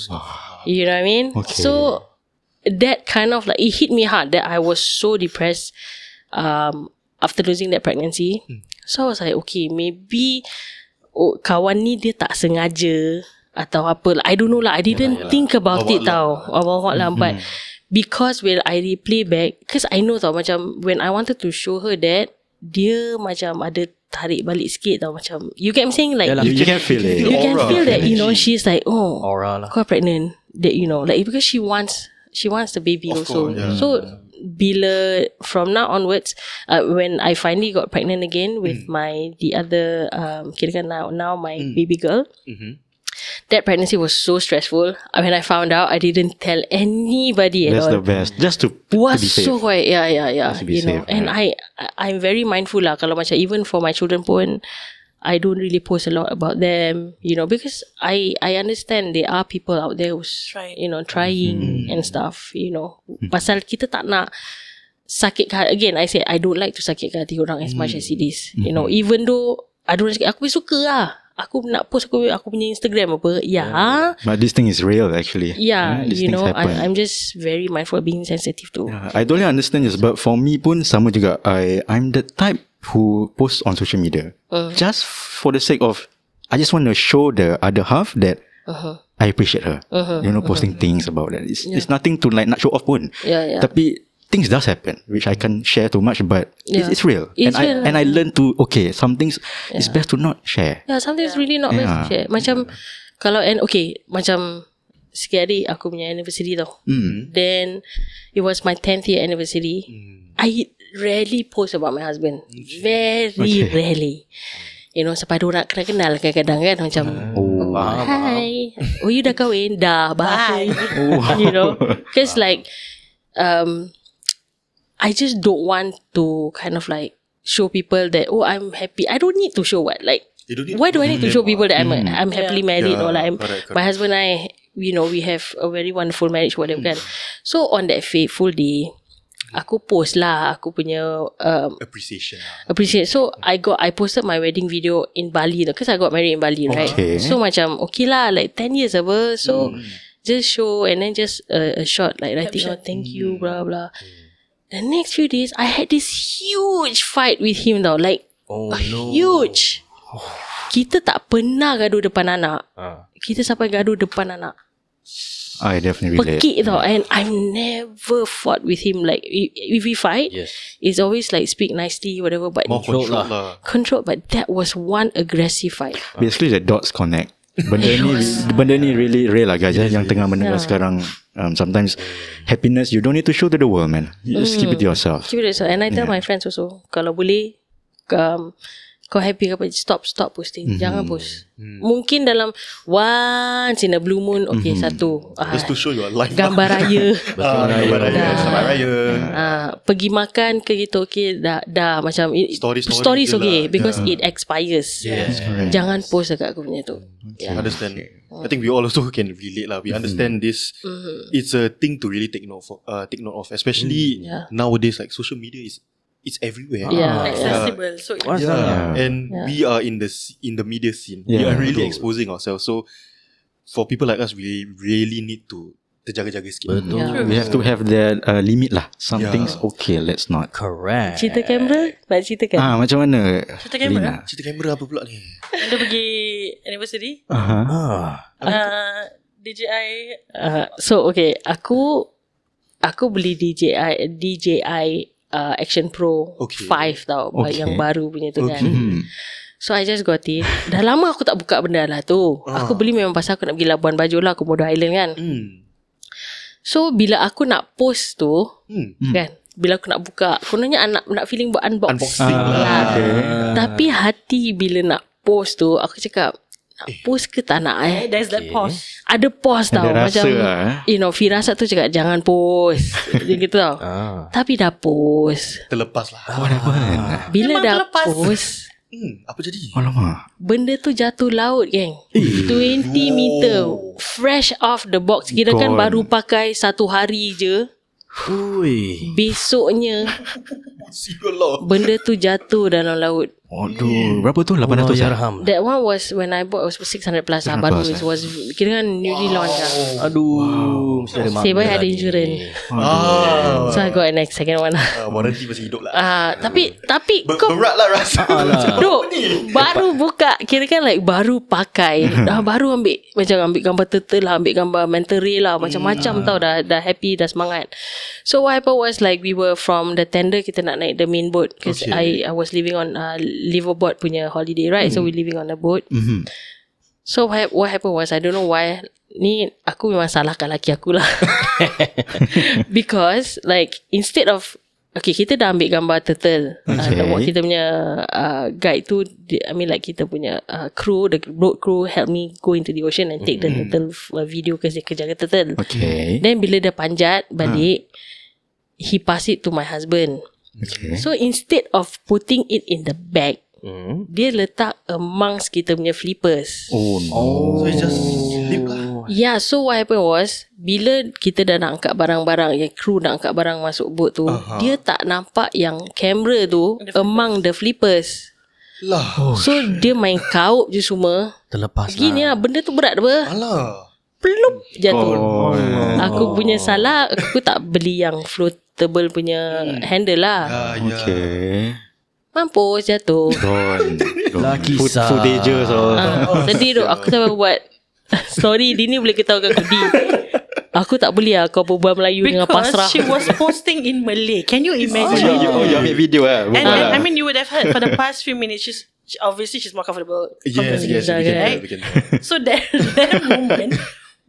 Speaker 5: You know what I mean?
Speaker 3: Okay.
Speaker 5: So that kind of like, it hit me hard that I was so depressed after losing that pregnancy. So I was like, okay, maybe kawan ni dia tak sengaja atau apa. I don't know lah. I didn't think about it tau. But because when I replay back, because I know tau, macam when I wanted to show her that, dia macam ada tarik balik sikit tau, macam, you get what I'm saying? Like
Speaker 3: you can feel it.
Speaker 5: You can feel that, she's like,
Speaker 1: Aura lah.
Speaker 5: kau pregnant. That, like, because she wants the baby also. So bila from now onwards, when I finally got pregnant again with the other kirakan now my baby girl, that pregnancy was so stressful. When I found out, I didn't tell anybody at all.
Speaker 3: That's the best. Just to
Speaker 5: was
Speaker 3: be safe.
Speaker 5: so quiet. Yeah.
Speaker 3: Just to be safe,
Speaker 5: And I'm very mindful lah. Kalau macam even for my children pun, I don't really post a lot about them, because I understand there are people out there who's trying and stuff, pasal kita tak nak sakit hati. Again, I said I don't like to sakit hati orang as much as it is. You know, even though I don't sakit, aku suka lah. Aku nak post aku punya Instagram apa.
Speaker 3: But this thing is real actually.
Speaker 5: These you know, I'm just very mindful of being sensitive too.
Speaker 3: I totally understand this, but for me pun sama juga. I'm the type who posts on social media just for the sake of, I just want to show the other half that I appreciate her. Posting things about that. It's nothing to like not show off pun. Tapi things does happen which I can't share too much, but it's real. And I learn to, okay, some things it's best to not share.
Speaker 5: Some things really not best to share. Macam kalau macam sikit hari aku punya anniversary tau. Then it was my 10th year anniversary. I rarely post about my husband. Very rarely. You know, sampai ada orang kenal kadang-kadang kan macam hi, you dah kahwin? Dah, bye. You know, because like I just don't want to kind of like show people that I'm happy. I don't need to show what, like why do I need to show people that I'm happily married or like correct. My husband and I, you know, we have a very wonderful marriage, whatever kan. So on that fateful day, aku post lah aku punya appreciation. So I posted my wedding video in Bali because I got married in Bali, right? So macam okay lah, like 10 years apa. So just show and then just a short like writing thank you blah blah. The next few days I had this huge fight with him tau, like huge. Kita tak pernah gaduh depan anak. Kita sampai gaduh depan anak.
Speaker 3: I definitely relate.
Speaker 5: Pekik tau. And I've never fought with him. Like if we fight, it's always like speak nicely, whatever. But
Speaker 2: more controlled.
Speaker 5: But that was one aggressive fight.
Speaker 3: Basically the dots connect. Benda ni really real lah guys. Yang tengah mendengar sekarang. Sometimes happiness you don't need to show to the world, man. You just keep it to yourself.
Speaker 5: And I tell my friends also, kalau boleh kau happy ke apa, stop posting. Jangan post. Mungkin dalam once in a blue moon, okay, satu
Speaker 2: just to show your life,
Speaker 5: gambar raya.
Speaker 2: Selamat raya.
Speaker 5: Pergi makan ke gitu, okay, dah macam stories okay, because it expires. Jangan post dekat aku punya tu.
Speaker 2: Understand. I think we all also can relate lah. We understand this. It's a thing to really take note of, especially nowadays. Like social media it's everywhere.
Speaker 4: Accessible. So
Speaker 2: and we are in the media scene. We are really exposing ourselves. So for people like us, we really need to terjaga-jaga sikit.
Speaker 3: We have to have that limit lah. Some things okay, let's not.
Speaker 1: Correct.
Speaker 5: Cerita kamera nak ceritakan.
Speaker 3: Macam mana?
Speaker 2: Cerita kamera apa pula ni?
Speaker 4: Anda pergi anniversary DJI.
Speaker 5: So okay, aku beli DJI Action Pro 5 tau, yang baru punya tu kan. So I just got it. Dah lama aku tak buka benda lah tu. Aku beli memang pasal aku nak pergi Labuan Bajo lah, Komodo Island kan. So bila aku nak post tu kan, bila aku nak buka, kononnya nak feeling buat unboxing lah. Tapi hati bila nak post tu, aku cakap nak post ke tak nak
Speaker 4: There's that pause.
Speaker 5: Ada pause tau.
Speaker 3: Ada
Speaker 5: macam
Speaker 3: rasa,
Speaker 5: you know, firasat tu cakap jangan post gitu tau. Tapi dah post.
Speaker 2: Terlepas lah.
Speaker 5: Bila
Speaker 4: memang
Speaker 5: dah
Speaker 4: terlepas.
Speaker 5: post,
Speaker 2: Apa jadi?
Speaker 3: Alamak.
Speaker 5: benda tu jatuh laut geng. 20 meter fresh off the box. Kira kan baru pakai 1 hari je. Besoknya benda tu jatuh dalam laut.
Speaker 3: Aduh, berapa tu? 800
Speaker 1: dirham.
Speaker 5: That one was when I bought, it was 600 plus lah. Baru it was kira kan newly launch lah.
Speaker 1: Aduh, mesti ada
Speaker 5: Sebab ada insurance. So I got a next second one lah.
Speaker 2: Warranty masih hidup lah.
Speaker 5: Tapi kau
Speaker 2: Berat lah rasa.
Speaker 5: Duk, baru buka, kira kan like baru pakai, baru ambil gambar turtle lah, ambil gambar manta-ray lah, macam-macam tau, dah happy, dah semangat. So what happened was like we were from the tender, kita nak naik the main boat because I was living on liveaboard punya holiday, right? So we living on a boat. So what happened was, I don't know why, ni aku memang salahkan laki aku lah. Because like instead of okay, kita dah ambil gambar turtle. Kita punya guide tu, I mean like kita punya crew, the boat crew help me go into the ocean and take the turtle video because dia kejar turtle. Then bila dia panjat balik, he pass it to my husband. So instead of putting it in the bag, dia letak amongst kita punya flippers.
Speaker 2: So it's just slip lah.
Speaker 5: Yeah, so what happened was, bila kita dah nak angkat barang-barang, yang kru nak angkat barang masuk boat tu, dia tak nampak yang kamera tu among the flippers.
Speaker 2: Lah.
Speaker 5: So dia main kaup je semua.
Speaker 1: Terlepas
Speaker 5: Gini lah, benda tu berat apa?
Speaker 2: Alah.
Speaker 5: Plup jatuh. Aku punya salah, aku tak beli yang floatable punya handle lah.
Speaker 3: Okay.
Speaker 5: Mampus jatuh.
Speaker 1: Laki
Speaker 3: Footages
Speaker 5: Sedih tu. Aku tak buat story Dini boleh ketahukan aku Di, aku tak boleh lah kau berbual Melayu dengan pasrah.
Speaker 4: Because she was posting in Malay. Can you imagine?
Speaker 3: You ambil video lah.
Speaker 4: And I mean, you would have heard for the past few minutes, obviously she's more comfortable.
Speaker 2: Yes, we can.
Speaker 4: So that moment,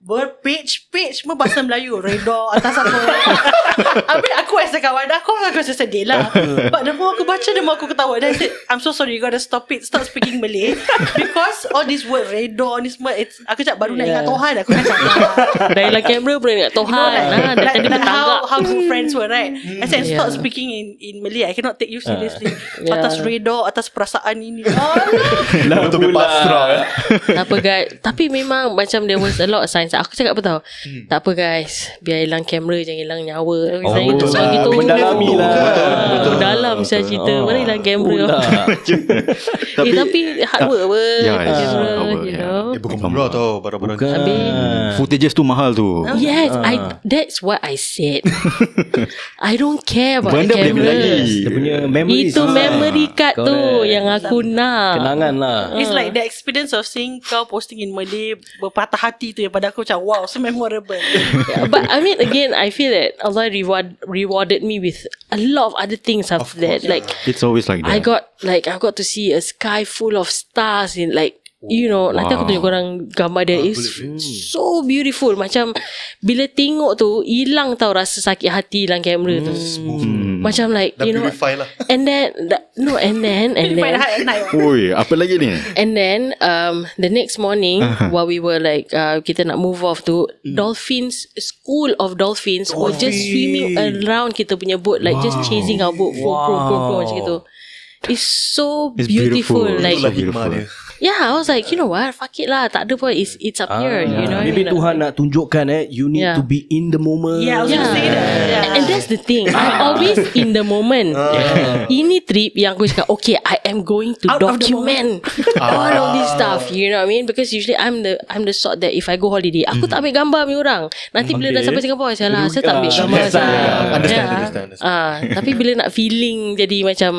Speaker 4: berpage semua bahasa Melayu, redha atas apa. I mean, aku as a kawan aku rasa sedih lah. But the more aku baca, the more aku ketawa. Then I said, I'm so sorry, you gotta stop speaking Malay, because all this word redha ni semua, aku cakap baru nak ingat Tuhan. Aku nak cakap
Speaker 5: dari dalam kamera boleh ingat Tuhan. Dari tadi bertanggap.
Speaker 4: how good friends were, right? I said, stop speaking in Malay. I cannot take you seriously. Atas redha, atas perasaan ini.
Speaker 2: Betul pasrah.
Speaker 5: Tak apa guys. Tapi memang macam there was a lot of signs. Aku cakap apa tau, tak apa guys, biar hilang kamera, jangan hilang nyawa. Saya
Speaker 2: betul
Speaker 5: soal
Speaker 2: lah.
Speaker 5: gitu
Speaker 1: Mendalami lah.
Speaker 5: betul. Dalam saya cerita, mana hilang kamera. Tapi hard work apa kamera, you know.
Speaker 2: Bukan murah tau barang-barang.
Speaker 3: Footages tu mahal tu.
Speaker 5: Yes, that's what I said. I don't care about
Speaker 3: Benda
Speaker 5: the
Speaker 3: boleh beli
Speaker 5: camera.
Speaker 3: lagi.
Speaker 1: Dia punya memories.
Speaker 5: Itu memory card tu
Speaker 1: Correct.
Speaker 5: yang aku nak.
Speaker 1: Kenangan lah.
Speaker 4: It's like the experience of seeing kau posting in Malay, berpatah hati tu yang pada aku macam wow, so memorable.
Speaker 5: Yeah, but I mean, again, I feel that Allah rewarded me with a lot of other things after that. Like,
Speaker 3: It's always like that.
Speaker 5: I got to see a sky full of stars in like, you know, nanti aku tunjuk korang gambar dia. It's so beautiful. Macam bila tengok tu, hilang tau rasa sakit hati dalam kamera tu. Macam like,
Speaker 2: Dah
Speaker 5: you know,
Speaker 2: purify lah.
Speaker 5: and then
Speaker 3: Oi, apa lagi ni?
Speaker 5: and then the next morning while we were like kita nak move off tu, dolphins, school of dolphins were just swimming around kita punya boat, like just chasing our boat, macam gitu. It's so
Speaker 3: It's
Speaker 5: beautiful.
Speaker 3: beautiful.
Speaker 5: Like,
Speaker 2: Itulah hikmah dia.
Speaker 5: yeah, I was like, you know what, fuck it lah, tak ada pun, it's up here, you know.
Speaker 1: Maybe Tuhan nak tunjukkan you need to be in the moment.
Speaker 4: Yeah, I was gonna say that. Yeah.
Speaker 5: And that's the thing, I always in the moment. Ini trip yang aku cakap, okay, I am going to
Speaker 4: Out of the
Speaker 5: document all of this stuff, you know what I mean? Because usually I'm the sort that if I go holiday, aku tak ambil gambar punya orang. Nanti bila dah sampai Singapore, saya tak ambil gambar saya.
Speaker 2: Understand.
Speaker 5: Tapi bila nak feeling jadi macam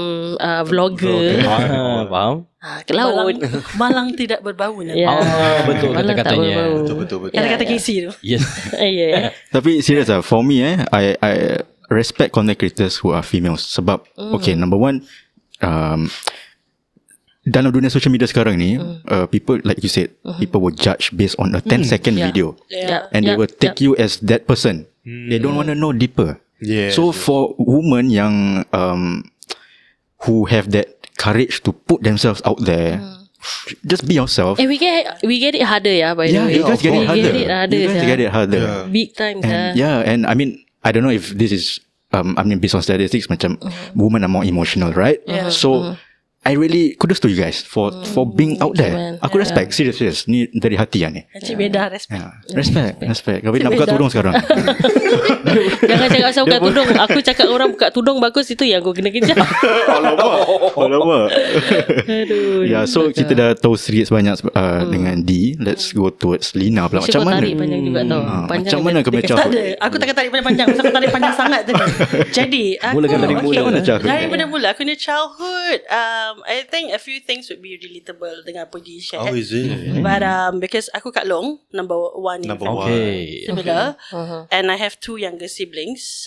Speaker 5: vlogger,
Speaker 1: Faham?
Speaker 5: ke laut.
Speaker 4: Malang tidak berbau.
Speaker 1: Betul
Speaker 5: Malang tak
Speaker 1: kata-katanya.
Speaker 5: berbau.
Speaker 2: Betul.
Speaker 4: Kata-kata Casey tu.
Speaker 1: Yes.
Speaker 5: Yeah.
Speaker 3: Tapi serious lah, for me I respect content creators who are females. Sebab okay, number one, dalam dunia social media sekarang ni, people, like you said, people will judge based on a 10-second video, and they will take you as that person. They don't want to know deeper.
Speaker 2: Yeah.
Speaker 3: So for women yang who have that courage to put themselves out there, just be yourself.
Speaker 5: And we get it harder, by the
Speaker 3: Yeah,
Speaker 5: way.
Speaker 3: you guys get it harder. You guys get it harder.
Speaker 5: Big time,
Speaker 3: And, and I mean, I don't know if this is based on statistics, macam women are more emotional, right? So I really kudos to you guys for being out there.
Speaker 5: man.
Speaker 3: Aku respect, serious. Ni dari hati lah ni.
Speaker 4: Encik Beda respect.
Speaker 3: Respect. Kau nak buka tudung sekarang.
Speaker 5: Jangan cakap pasal buka tudung. Aku cakap orang buka tudung bagus, itu yang aku kena kejar.
Speaker 3: Alamak.
Speaker 5: Aduh.
Speaker 3: Yeah, so kita dah tahu sedikit sebanyak dengan D. Let's go towards Lina pula. Macam mana?
Speaker 5: Tarik panjang juga tau.
Speaker 3: Macam mana kau macam
Speaker 4: Tak ada. Aku takkan tarik panjang. Aku tarik panjang sangat tadi. Jadi aku
Speaker 1: Mulakan dari mula.
Speaker 4: Daripada mula aku punya childhood, I think a few things would be relatable dengan apa G share.
Speaker 2: How is it?
Speaker 4: But because aku Kak Long, number one in
Speaker 2: Number
Speaker 4: family.
Speaker 2: one.
Speaker 1: Okay.
Speaker 4: Similar. And I have two younger siblings.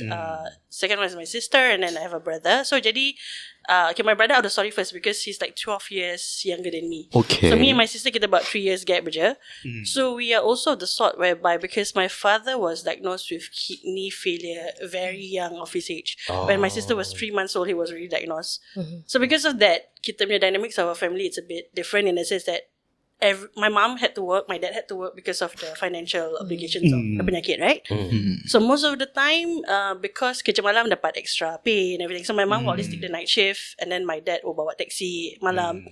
Speaker 4: Second one is my sister, and then I have a brother. So jadi okay, my brother, I'll sorry first because he's like 12 years younger than me.
Speaker 3: Okay.
Speaker 4: So me and my sister kita about 3 years gap je. So we are also the sort whereby, because my father was diagnosed with kidney failure very young of his age. When my sister was 3 months old, he was already diagnosed. So because of that, kita punya dynamics of our family, it's a bit different in the sense that my mom had to work, my dad had to work because of the financial obligations of the penyakit, right? So most of the time, because kerja malam dapat extra pay and everything, so my mom will always take the night shift, and then my dad will bawa taxi malam.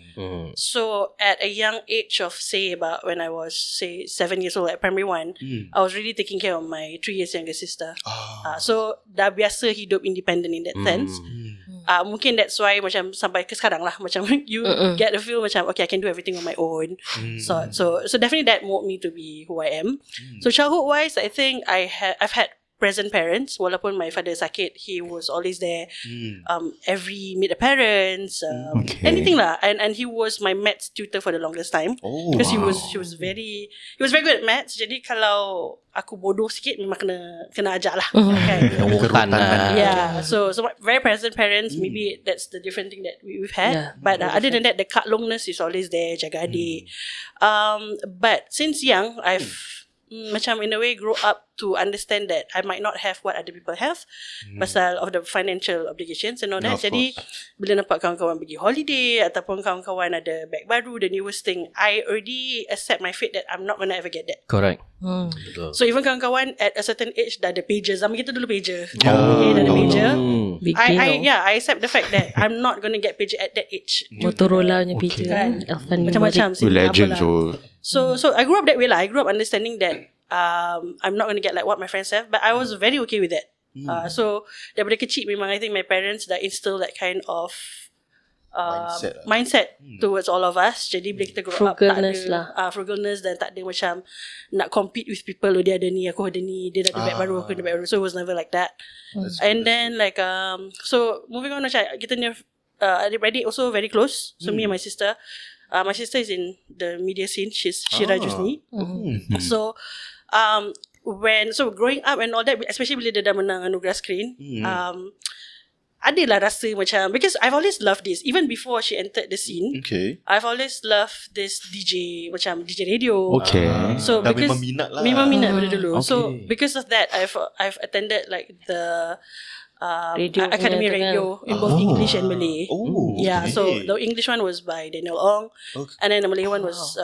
Speaker 4: So at a young age of say about when I was say 7 years old at primary 1, I was really taking care of my 3 years younger sister. So dah biasa hidup independent in that sense. Mungkin that's why macam sampai ke sekarang lah, macam you get the feel macam okay, I can do everything on my own. So definitely that molded me to be who I am. So childhood wise, I think I've had present parents. Walaupun my father sakit, he was always there. Every meet the parents, anything lah. And he was my maths tutor for the longest time because he was very good at maths. Jadi kalau aku bodoh sikit, memang kena ajar lah. Yeah. So very present parents. Maybe that's the different thing that we've had. But other than that, the kak longness is always there. Jaga adik. But since young, I've macam in a way grow up to understand that I might not have what other people have pasal of the financial obligations and all that. Jadi bila nampak kawan-kawan pergi holiday ataupun kawan-kawan ada bag baru, the newest thing, I already accept my fate that I'm not gonna ever get that.
Speaker 1: Correct.
Speaker 4: So even kawan-kawan at a certain age dah ada pager. Zaman kita dulu pager. Dah ada pager. I accept the fact that I'm not gonna get pager at that age.
Speaker 5: Motorola punya pager kan.
Speaker 4: Macam-macam sih.
Speaker 3: Legend
Speaker 4: So I grew up that way lah. I grew up understanding that I'm not going to get like what my friends have, but I was very okay with that. So daripada kecil memang I think my parents dah instill that kind of mindset towards all of us. Jadi bila kita grow up tak ada frugalness dan tak ada macam nak compete with people. Dia ada ni, aku ada ni, dia dah ada bag baru, aku ada bag baru. So it was never like that. And then like so moving on, macam kita ni adik-beradik also very close. So me and my sister is in the media scene. She's Shira Jusni. So growing up and all that, especially bila dia dah menang anugerah screen, adalah rasa macam, because I've always loved this even before she entered the scene. I've always loved this DJ, macam DJ radio. So because memang minat pada dulu. So because of that, I've attended like the Academy Radio in both English and Malay. So the English one was by Daniel Ong, and then the Malay one was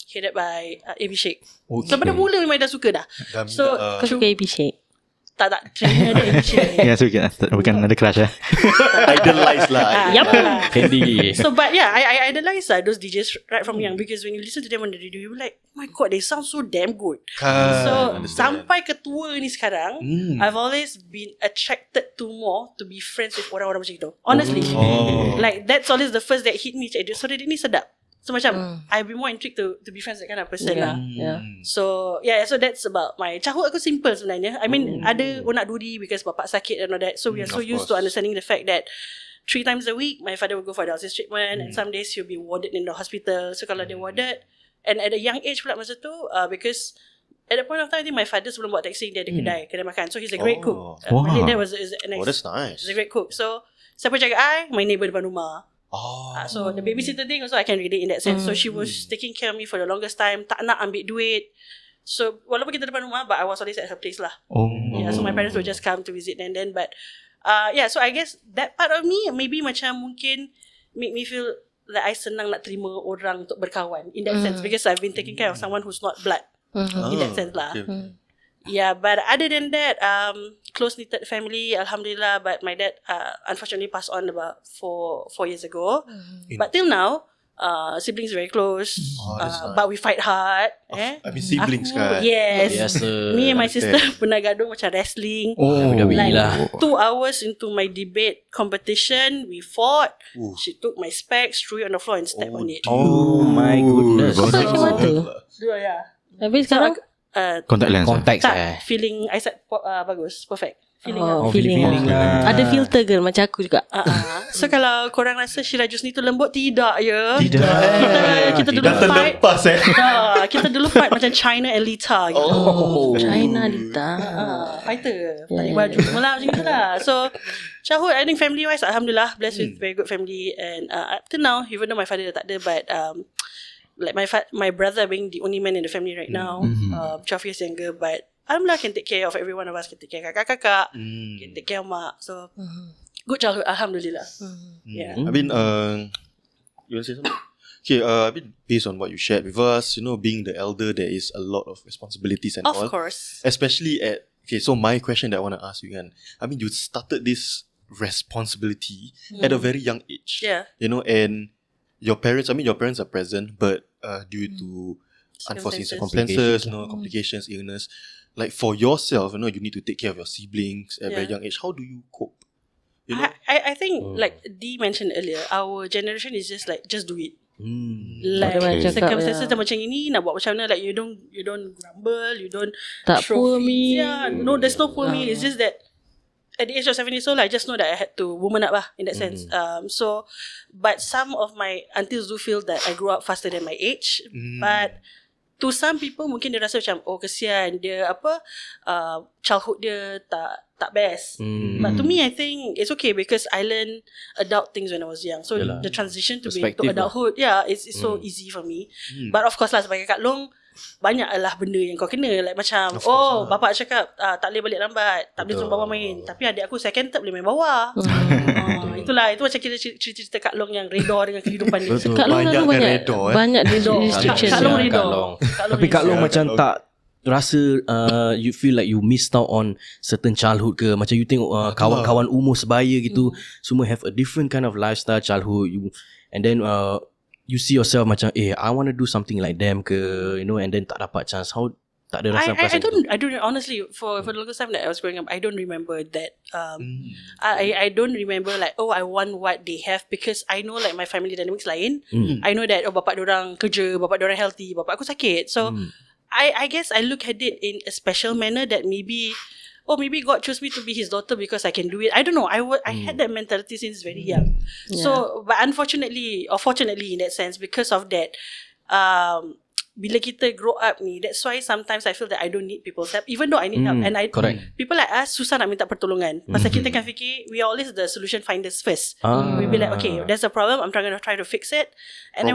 Speaker 4: headed by AB Sheikh. So pada mula memang dah suka dah. So
Speaker 5: kau suka AB Sheikh?
Speaker 4: Tak trainer ada AB Sheikh.
Speaker 3: Ya, bukan ada crush
Speaker 2: Idolize lah.
Speaker 1: Candy.
Speaker 4: So but yeah, I idolize those DJs right from young, because when you listen to them on the radio, you're like, oh my god, they sound so damn good. So sampai ketua ni sekarang, I've always been attracted to more to be friends with orang-orang macam itu. Honestly, like that's always the first that hit me. So dia ni sedap. So macam I'll be more intrigued to be friends with that kind of person lah. So so that's about my childhood. Aku simple sebenarnya. I mean ada nak duri because bapak sakit and all that. So we are so used to understanding the fact that 3 times a week my father will go for dialysis treatment, and some days he'll be warded in the hospital. So kalau dia warded, and at a young age pula masa tu, because at that point of time I think my father sebelum buat taxi dia ada kedai makan. So he's a great cook. My dad was
Speaker 2: that's nice.
Speaker 4: He's a great cook. So siapa jaga my neighbor depan rumah. So the babysitter thing also I can relate in that sense. So she was taking care of me for the longest time. Tak nak ambil duit. So walaupun kita depan rumah, but I was always at her place lah. So my parents would just come to visit and then. But so I guess that part of me maybe macam mungkin make me feel that I senang nak terima orang untuk berkawan in that sense, because I've been taking care of someone who's not blood in that sense lah. Yeah, but other than that, close-knitted family, alhamdulillah. But my dad unfortunately passed on about 4 years ago. But till now, siblings very close. But we fight hard.
Speaker 2: I mean siblings kan.
Speaker 4: Yes. Me and my sister pernah gaduh macam wrestling. Like 2 hours into my debate competition, we fought. She took my specs, threw it on the floor and stepped on it.
Speaker 1: Oh my goodness.
Speaker 5: Macam mana tu? Habis sekarang
Speaker 3: contact lens.
Speaker 4: Feeling eyesight bagus, perfect.
Speaker 5: Feeling lah. Ada filter ke macam aku juga?
Speaker 4: So kalau korang rasa Shira Jusni tu lembut, tidak ya. Kita dulu
Speaker 2: dah
Speaker 4: fight.
Speaker 2: Terlepas
Speaker 4: Kita dulu fight macam China and Lita gitu.
Speaker 5: China Lita.
Speaker 4: Fighter. Tarik baju semua lah macam tu lah. So childhood, I think family wise, alhamdulillah, blessed with very good family. And up to now, even though my father dah tak ada, but like my brother being the only man in the family right now, 12 years younger, but alhamdulillah can take care of every one of us, can take care of kakak-kakak, can take care of mak. So good childhood, alhamdulillah.
Speaker 2: I mean, you want to say something? Okay, I mean, based on what you shared with us, being the elder, there is a lot of responsibilities and all.
Speaker 4: Of course.
Speaker 2: Especially so my question that I want to ask you again, I mean, you started this responsibility at a very young age.
Speaker 4: Yeah.
Speaker 2: And your parents are present, but due to unforeseen circumstances, complications, illness, like for yourself, you need to take care of your siblings at a very young age. How do you cope?
Speaker 4: I think like Dee mentioned earlier, our generation is just do it. Like circumstances macam ini, nak buat macam mana, like you don't grumble, you don't
Speaker 5: tak
Speaker 4: throw
Speaker 5: poor me.
Speaker 4: Yeah, no, there's no poor me. It's just that at the age of 7 years old, I just know that I had to woman up in that sense. So, but some of my aunties do feel that I grew up faster than my age. But to some people, mungkin dia rasa macam, oh kesian dia childhood dia tak best. But to me, I think it's okay because I learned adult things when I was young. So the transition to adulthood, it's so easy for me. But of course lah, sebagai Kak Long, banyak lah benda yang kau kena, like macam bapak cakap tak boleh balik lambat, tak boleh turun bawah main, tapi adik aku second tak boleh main bawah. Itu macam kita cerita Kak Long yang redor dengan kehidupan dia.
Speaker 5: Kak Long banyak restrictions.
Speaker 4: Kak Long redor.
Speaker 1: Tapi Kak Long macam tak rasa you feel like you missed out on certain childhood ke? Macam you tengok kawan-kawan umur sebaya gitu, semua have a different kind of lifestyle childhood, and then you see yourself macam I want to do something like them ke, and then tak dapat chance. How tak ada rasa
Speaker 4: I don't honestly, for the longest time that I was growing up, I don't remember that. I don't remember like I want what they have, because I know like my family dynamics lain. I know that bapak diorang kerja, bapak diorang healthy, bapak aku sakit. So I guess I look at it in a special manner that maybe God chose me to be his daughter because I can do it. I don't know. I had that mentality since very young. Yeah. So, but unfortunately, or fortunately in that sense, because of that, bila kita grow up ni, that's why sometimes I feel that I don't need people's help, even though I need help. And people like us susah nak minta pertolongan. Pasal kita kan fikir we are always the solution finders first. We be like, okay, there's a problem, I'm going to try to fix it. And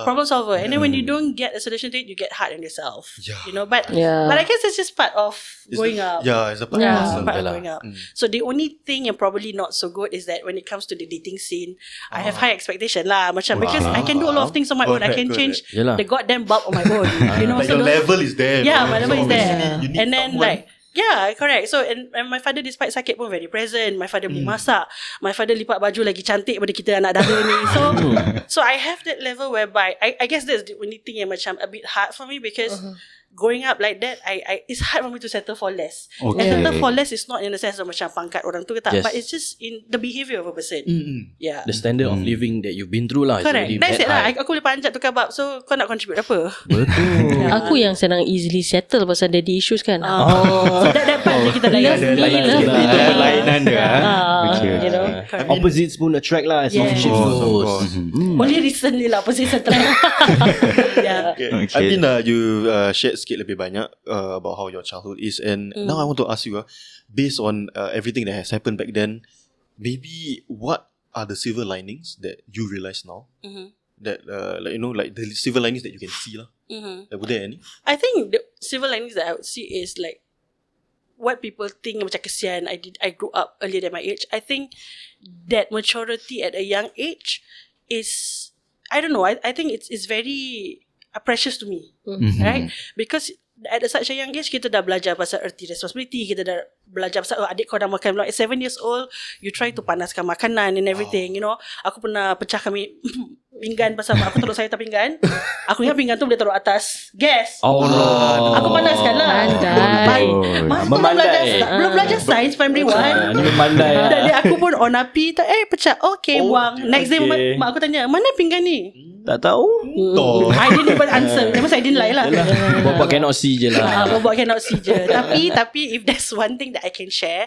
Speaker 4: problem solver. And then when you don't get a solution to it, you get hard on yourself. But I guess it's just part of growing up.
Speaker 2: Yeah, it's a part of
Speaker 4: growing up. So the only thing yang probably not so good is that when it comes to the dating scene, I have high expectation lah. Macam because I can do a lot of things on my own. I can change the goddamn bulb on my own.
Speaker 2: Like
Speaker 4: so
Speaker 2: your level is there.
Speaker 4: Yeah, my level is there.
Speaker 2: You need
Speaker 4: And then
Speaker 2: someone.
Speaker 4: correct. So and my father despite sakit pun very present. My father boleh masak. My father lipat baju lagi cantik daripada kita anak dara ni. So I have that level whereby I guess that's the only thing yang macam a bit hard for me, because growing up like that, it's hard for me to settle for less. And settle for less is not in the sense of macam pangkat orang tu ke tak, but it's just in the behaviour of a person. Yeah.
Speaker 1: The standard of living that you've been through lah.
Speaker 4: Correct. That's it lah. Aku boleh panjat tukar bab. So kau nak contribute apa?
Speaker 1: Betul.
Speaker 5: Aku yang senang easily settle pasal daddy issues kan.
Speaker 4: So that part je kita layan.
Speaker 3: Lainan dia.
Speaker 1: Opposites pun attract lah as relationship goes.
Speaker 4: Only recently lah opposites attract.
Speaker 2: I mean you shared sikit lebih banyak about how your childhood is, and now I want to ask you, based on everything that has happened back then, maybe what are the silver linings that you realize now, that like the silver linings that you can see lah? Were there any?
Speaker 4: I think the silver linings that I would see is like what people think macam kesian I grew up earlier than my age. I think that maturity at a young age is, I don't know, I think it's very precious to me, right? Because at such a young age, kita dah belajar pasal erti responsibility, kita dah belajar pasal adik kau dah makan, like 7 years old, you try to panaskan makanan and everything, Aku pernah pecahkan pinggan pasal aku taruh sayur atas pinggan. Aku ingat pinggan tu boleh taruh atas gas. Aku panaskan lah. Belum belajar sains primary 1.
Speaker 1: Ini memandai.
Speaker 4: Dan aku pun on api, pecah. Okay, buang. Next day mak aku tanya, mana pinggan ni?
Speaker 1: Tak tahu.
Speaker 4: I didn't even answer. Memang I didn't lie lah.
Speaker 1: Bapak cannot see je lah.
Speaker 4: Bapak cannot see je. Tapi if there's one thing that I can share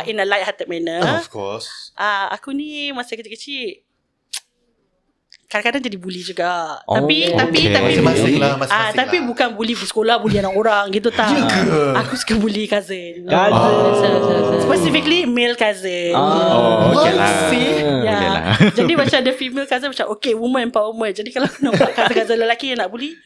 Speaker 4: in a light-hearted manner,
Speaker 2: Of course.
Speaker 4: Aku ni masa kecil-kecil kadang-kadang jadi bully juga. Tapi
Speaker 2: Masing-masing lah.
Speaker 4: tapi bukan bully sekolah, bully anak orang gitu tak. Aku suka bully cousin. Specifically male cousin.
Speaker 3: Okay lah.
Speaker 4: Jadi macam ada female cousin macam okay, woman empowerment. Jadi kalau nampak cousin-cousin lelaki yang nak bully,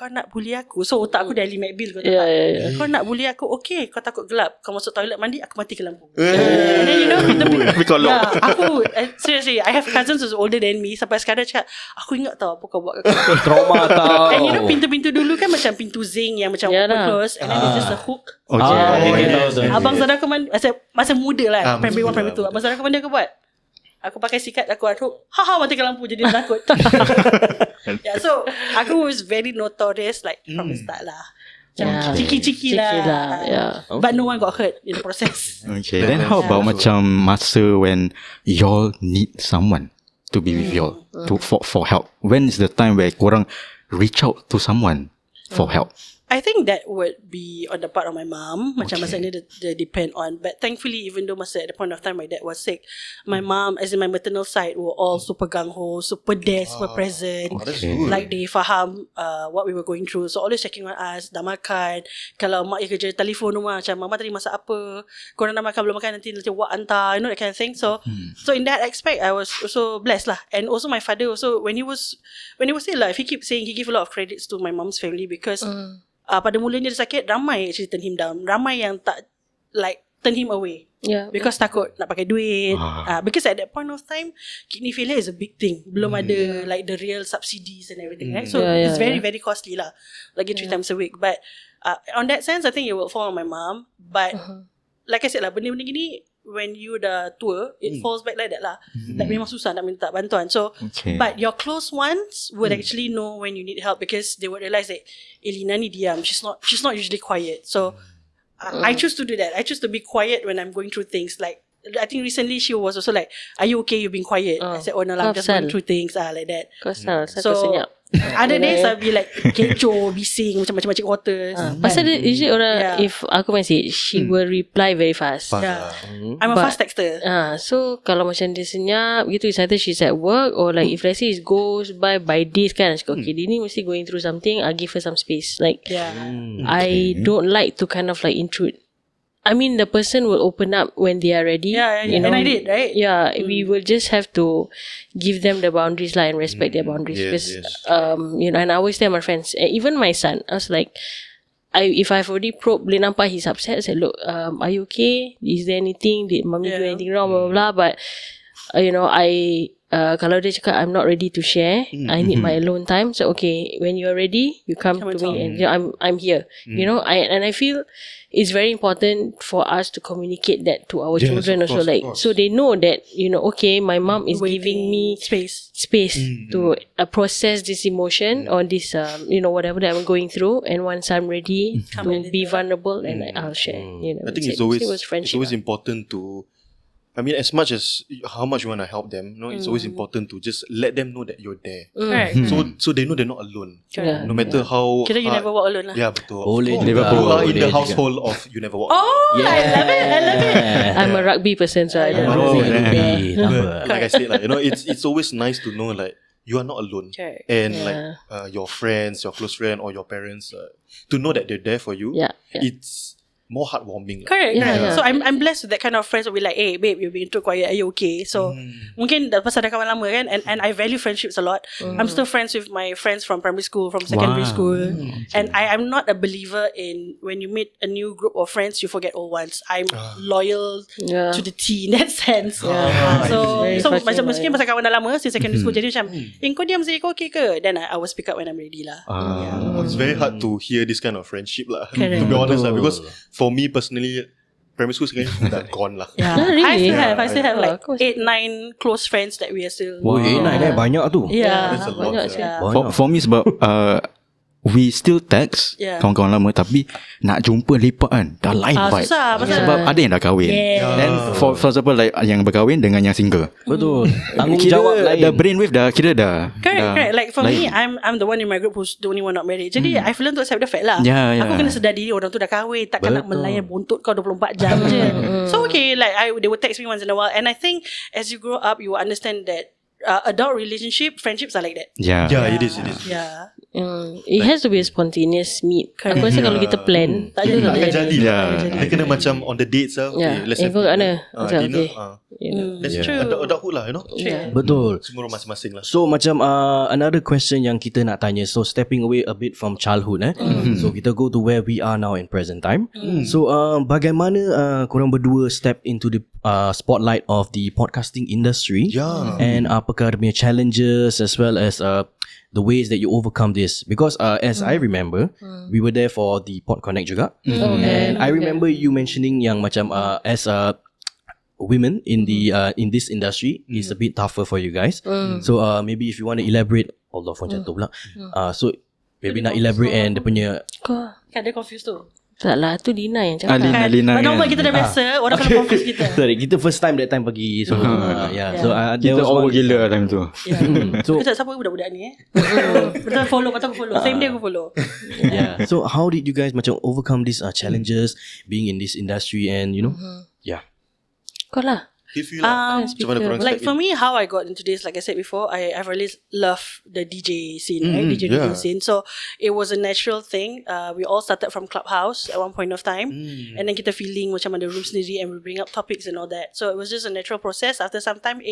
Speaker 4: kau nak bully aku. So otak aku dah limit bill. Kau tahu
Speaker 5: Yeah,
Speaker 4: tak?
Speaker 5: yeah, yeah.
Speaker 4: Kau nak bully aku, okay. Kau takut gelap, kau masuk toilet mandi, aku matikan lampu. And then you know, aku seriously, I have cousins who's older than me. Sampai sekarang cakap, aku ingat tau apa kau buat kat aku.
Speaker 1: Trauma tau.
Speaker 4: And you know, pintu-pintu dulu kan macam pintu zinc yang macam open close, and then it's just a hook. Abang saudara aku masa muda lah, primary 1, primary 2. Abang saudara aku mana aku buat? Aku pakai sikat, aku aduk, matikan lampu, jadi dia takut. Yeah, so aku was very notorious like from the start lah. Macam ciki-ciki lah.
Speaker 5: Yeah.
Speaker 4: But no one got hurt in the process.
Speaker 3: Okay, then how about macam masa when y'all need someone to be with y'all for help? When is the time where korang reach out to someone for help?
Speaker 4: I think that would be on the part of my mom. Macam masa ni dia depend on. But thankfully, even though masa at the point of time my dad was sick, my mom, as in my maternal side, were all super gung-ho, super there, super present.
Speaker 2: That's good.
Speaker 4: Like they faham what we were going through. So always checking on us, dah makan. Kalau mak kerja telefon rumah, macam mama tadi masak apa, korang dah makan belum makan, nanti wak hantar, you know, that kind of thing. So in that aspect, I was also blessed lah. And also my father also, when he was still alive, he keep saying, he give a lot of credits to my mom's family because pada mulanya dia sakit, ramai actually turn him down. Ramai yang tak like turn him away.
Speaker 5: Yeah.
Speaker 4: Because takut nak pakai duit. Because at that point of time, kidney failure is a big thing. Belum ada like the real subsidies and everything, right? So it's very, very costly lah. Lagi 3 times a week. But on that sense, I think it will fall on my mom. But like I said lah, benda-benda gini, when you dah tua, it falls back like that lah. Like memang susah nak minta bantuan. So, but your close ones would actually know when you need help because they would realize that Elina ni diam. She's not usually quiet. So, I choose to do that. I choose to be quiet when I'm going through things. Like, I think recently she was also like, "Are you okay? You've been quiet." I said, "Oh no, I'm just going through things." Like that.
Speaker 5: Kau senyap.
Speaker 4: Other days I'll be like kecoh, bising, macam-macam waters.
Speaker 5: Pasal dia usually orang, if aku message, she will reply very fast.
Speaker 4: I'm a fast texter.
Speaker 5: So kalau macam dia senyap gitu, it's either she's at work or like if let's say it goes by days kan, she go, okay, dia ni mesti going through something, I'll give her some space. Like I don't like to kind of like intrude. I mean, the person will open up when they are ready. You know?
Speaker 4: And I did, right?
Speaker 5: Yeah, we will just have to give them the boundaries and respect their boundaries. Because, you know, and I always tell my friends, even my son, I was like, if I've already probed, boleh nampak he's upset, I said, look, are you okay? Is there anything? Did mommy do anything wrong? Blah, blah, blah. But, you know, kalau dia cakap I'm not ready to share, I need my alone time. So okay, when you're ready, you come to me and you know, I'm here. You know, I feel it's very important for us to communicate that to our children also, like so they know that, you know, okay, my mom is giving me space to process this emotion or this you know, whatever that I'm going through, and once I'm ready to be vulnerable, and I'll share. You know,
Speaker 2: I think it's always important to, I mean, as much as how much you want to help them, you know, it's always important to just let them know that you're there. So they know they're not alone. No matter how
Speaker 4: Kira you never walk alone lah.
Speaker 2: Yeah, betul.
Speaker 3: Never
Speaker 2: You are in the
Speaker 3: boleh
Speaker 2: household of you never walk alone.
Speaker 4: Oh, I love it.
Speaker 5: I'm a rugby person, so I don't know.
Speaker 2: Like I said, like, you know, it's always nice to know like you are not alone, and like your friends, your close friend, or your parents, to know that they're there for you. It's more heartwarming.
Speaker 4: Correct. So I'm blessed with that kind of friends who be like, hey babe, you've been too quiet, are you okay? So mungkin pasal dah kawan lama kan, and I value friendships a lot. I'm still friends with my friends from primary school, from secondary school, and I'm not a believer in when you meet a new group of friends you forget old ones. I'm loyal to the T in that sense. So macam mungkin pasal kawan dah lama since secondary school, jadi macam kau diam saja, kau okay ke? Then I will speak up when I'm ready lah.
Speaker 2: It's very hard to hear this kind of friendship lah, to be honest lah, because for me personally, primary school, secondary school dah gone lah.
Speaker 5: Really?
Speaker 4: I still have like 8-9 close friends that we are still.
Speaker 1: Oh, 8-9 banyak tu.
Speaker 2: That's a lot.
Speaker 3: For me sebab we still text kawan-kawan lama, tapi nak jumpa lepak kan dah lain vibe.
Speaker 4: Susah
Speaker 3: sebab ada yang dah kahwin. Then for example like yang berkahwin dengan yang single.
Speaker 1: Betul. Tanggungjawab lain.
Speaker 3: The brainwave dah kira dah.
Speaker 4: Correct. Like for me, I'm the one in my group who's the only one not married. Jadi I've learned to accept the fact lah. Aku kena sedar diri orang tu dah kahwin, takkan nak melayan buntut kau 24 jam je. So okay, like they would text me once in a while, and I think as you grow up you will understand that adult relationship, friendships are like that.
Speaker 3: Yeah.
Speaker 2: Yeah, it is.
Speaker 4: Yeah.
Speaker 5: It has to be a spontaneous meet. Aku rasa kalau kita plan, tak ada
Speaker 2: Takkan jadi
Speaker 3: Yeah.
Speaker 2: lah. Dia kena macam on the date itself.
Speaker 5: Yeah.
Speaker 2: Let's
Speaker 5: Kau kat mana? Macam,
Speaker 2: dinner.
Speaker 5: okay.
Speaker 2: That's
Speaker 4: True.
Speaker 2: adulthood lah, you know.
Speaker 5: Yeah.
Speaker 1: Betul.
Speaker 2: Semua masing-masing lah.
Speaker 1: So macam another question yang kita nak tanya. So stepping away a bit from childhood So kita go to where we are now in present time. So bagaimana korang berdua step into the spotlight of the podcasting industry?
Speaker 2: Yeah.
Speaker 1: And apakah ada punya challenges as well as the ways that you overcome this? Because as I remember, we were there for the Pod Connect juga. And I remember you mentioning yang macam as women in the in this industry is a bit tougher for you guys. So maybe if you want to elaborate, Allah phone jatuh pula. So maybe nak elaborate and dia punya
Speaker 4: Kan dia confused tu.
Speaker 5: Tak lah, tu Lina yang cakap.
Speaker 3: Lina
Speaker 4: But normal
Speaker 3: kan.
Speaker 4: kita dah biasa. Orang kalau confuse kita.
Speaker 1: sorry, kita first time that time pergi. So so there
Speaker 3: Kita
Speaker 1: was
Speaker 3: over
Speaker 1: one-
Speaker 3: gila time tu.
Speaker 1: So
Speaker 4: Aku tak siapa budak-budak ni Betul follow. Patut aku follow. Same day aku follow.
Speaker 1: yeah. So how did you guys macam overcome these challenges being in this industry and you know? Yeah.
Speaker 5: Kau lah.
Speaker 2: If you lah. Macam mana korang
Speaker 4: Like
Speaker 2: step
Speaker 4: for me, how I got into this, like I said before, I've always loved the DJ scene, right? DJ
Speaker 2: yeah.
Speaker 4: scene. So it was a natural thing. We all started from Clubhouse at one point of time, and then kita feeling macam ada room sendiri, and we bring up topics and all that. So it was just a natural process. After some time,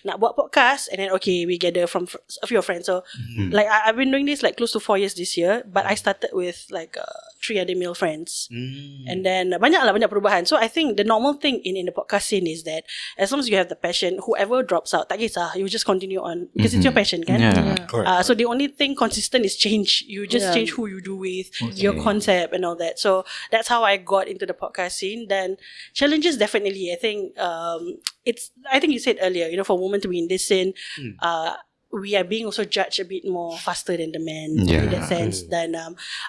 Speaker 4: nak buat podcast, and then okay, we gather from a few friends. So like I've been doing this like close to 4 years this year, but I started with like 3 other male friends, and then banyak perubahan. So I think the normal thing in the podcast scene is that as long as you have the passion, whoever drops out, tak kisah, you just continue on because it's your passion, kan?
Speaker 3: Yeah.
Speaker 2: Correct.
Speaker 4: So the only thing consistent is change. You just change who you do with, your concept and all that. So that's how I got into the podcast scene. Then challenges, definitely. I think I think you said earlier, you know, for women to be in this scene, we are being also judged a bit more faster than the men in that sense. Then